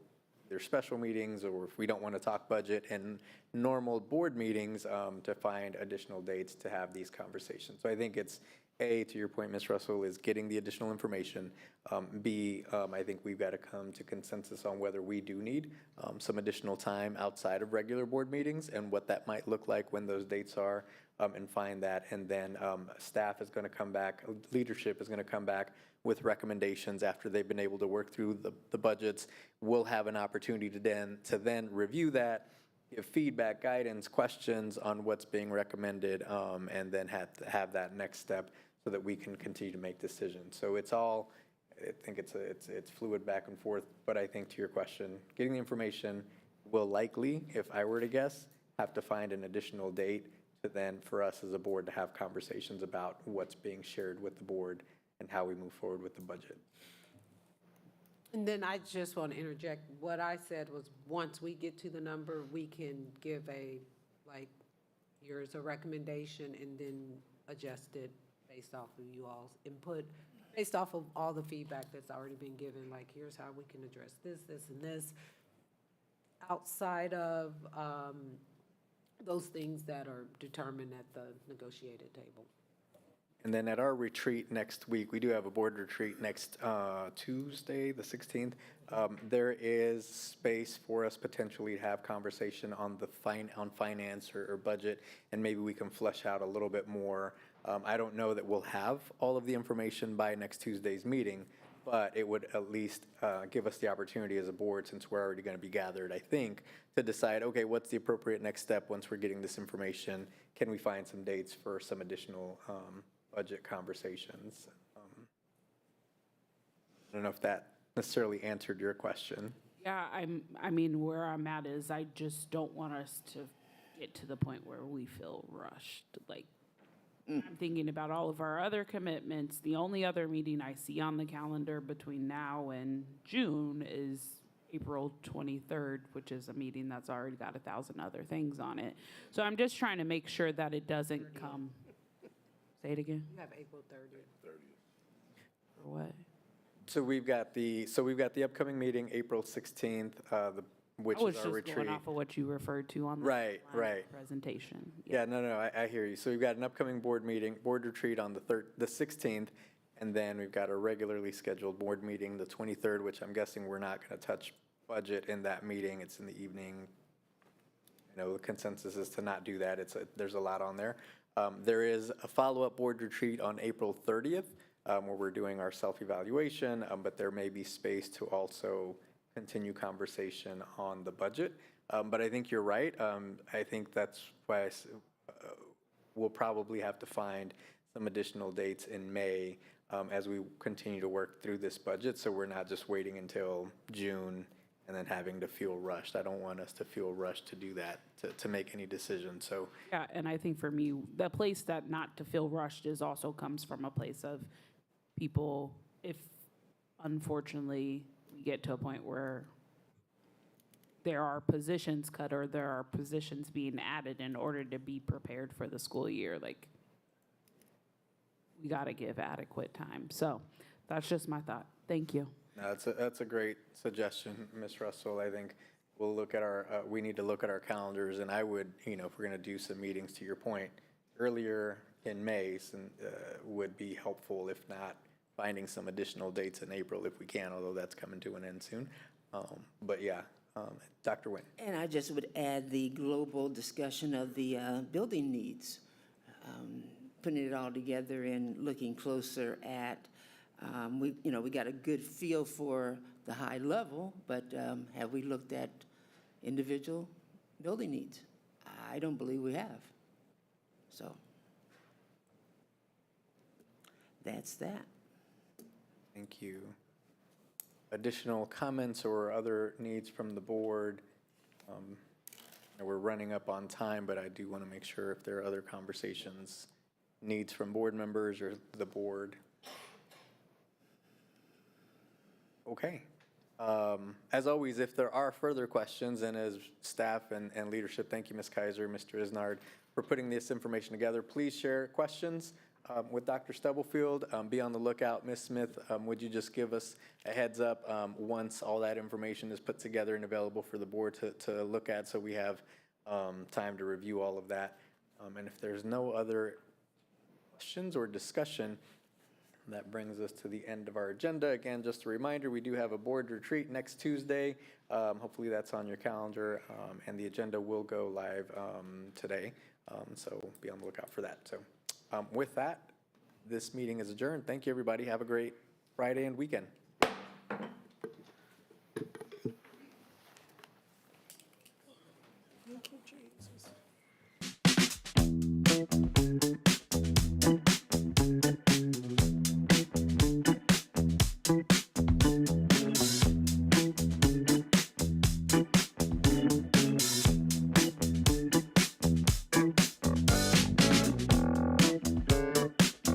either special meetings, or if we don't want to talk budget in normal board meetings, to find additional dates to have these conversations. So I think it's, A, to your point, Ms. Russell, is getting the additional information. B, I think we've got to come to consensus on whether we do need some additional time outside of regular board meetings and what that might look like when those dates are, and find that. And then staff is going to come back, leadership is going to come back with recommendations after they've been able to work through the budgets. We'll have an opportunity to then review that, give feedback, guidance, questions on what's being recommended, and then have that next step so that we can continue to make decisions. So it's all, I think it's fluid back and forth, but I think to your question, getting the information will likely, if I were to guess, have to find an additional date to then, for us as a board, to have conversations about what's being shared with the board and how we move forward with the budget. And then I just want to interject, what I said was, once we get to the number, we can give here's a recommendation, and then adjust it based off of you all's input, based off of all the feedback that's already been given, like, here's how we can address this, this, and this, outside of those things that are determined at the negotiated table. And then at our retreat next week, we do have a board retreat next Tuesday, the 16th. There is space for us potentially to have conversation on finance or budget, and maybe we can flesh out a little bit more. I don't know that we'll have all of the information by next Tuesday's meeting, but it would at least give us the opportunity as a board, since we're already going to be gathered, I think, to decide, okay, what's the appropriate next step once we're getting this information? Can we find some dates for some additional budget conversations? I don't know if that necessarily answered your question. Yeah, I mean, where I'm at is I just don't want us to get to the point where we feel rushed. Like, I'm thinking about all of our other commitments. The only other meeting I see on the calendar between now and June is April 23rd, which is a meeting that's already got 1,000 other things on it. So I'm just trying to make sure that it doesn't come. Say it again. You have April 30th. For what? So we've got the upcoming meeting, April 16th, which I was is our just retreat. going off of what you referred to on the Right. presentation. Yeah, no, I hear you. So we've got an upcoming board retreat on the 16th, and then we've got a regularly scheduled board meeting, the 23rd, which I'm guessing we're not going to touch budget in that meeting. It's in the evening. The consensus is to not do that. There's a lot on there. There is a follow-up board retreat on April 30th, where we're doing our self-evaluation, but there may be space to also continue conversation on the budget. But I think you're right. I think that's why we'll probably have to find some additional dates in May as we continue to work through this budget, so we're not just waiting until June and then having to feel rushed. I don't want us to feel rushed to do that, to make any decisions. So Yeah, and I think for me, the place that not to feel rushed is also comes from a place of people, if unfortunately we get to a point where there are positions cut or there are positions being added in order to be prepared for the school year, like, we got to give adequate time. So that's just my thought. Thank you. no, that's a great suggestion, Ms. Russell. I think we'll look at we need to look at our calendars, and I would, if we're going to do some meetings, to your point, earlier in May would be helpful, if not finding some additional dates in April if we can, although that's coming to an end soon. But yeah, Dr. Nguyen. And I just would add the global discussion of the building needs, putting it all together and looking closer at, we got a good feel for the high level, but have we looked at individual building needs? I don't believe we have. So that's that. Thank you. Additional comments or other needs from the board? We're running up on time, but I do want to make sure if there are other conversations, needs from board members or the board. Okay. As always, if there are further questions, and as staff and leadership, thank you, Ms. Kaiser, Mr. Isnard, for putting this information together. Please share questions with Dr. Stubblefield. Be on the lookout. Ms. Smith, would you just give us a heads up once all that information is put together and available for the board to look at, so we have time to review all of that. And if there's no other questions or discussion, that brings us to the end of our agenda. Again, just a reminder, we do have a board retreat next Tuesday. Hopefully that's on your calendar, and the agenda will go live today. So be on the lookout for that. So with that, this meeting is adjourned. Thank you, everybody. Have a great Friday and weekend.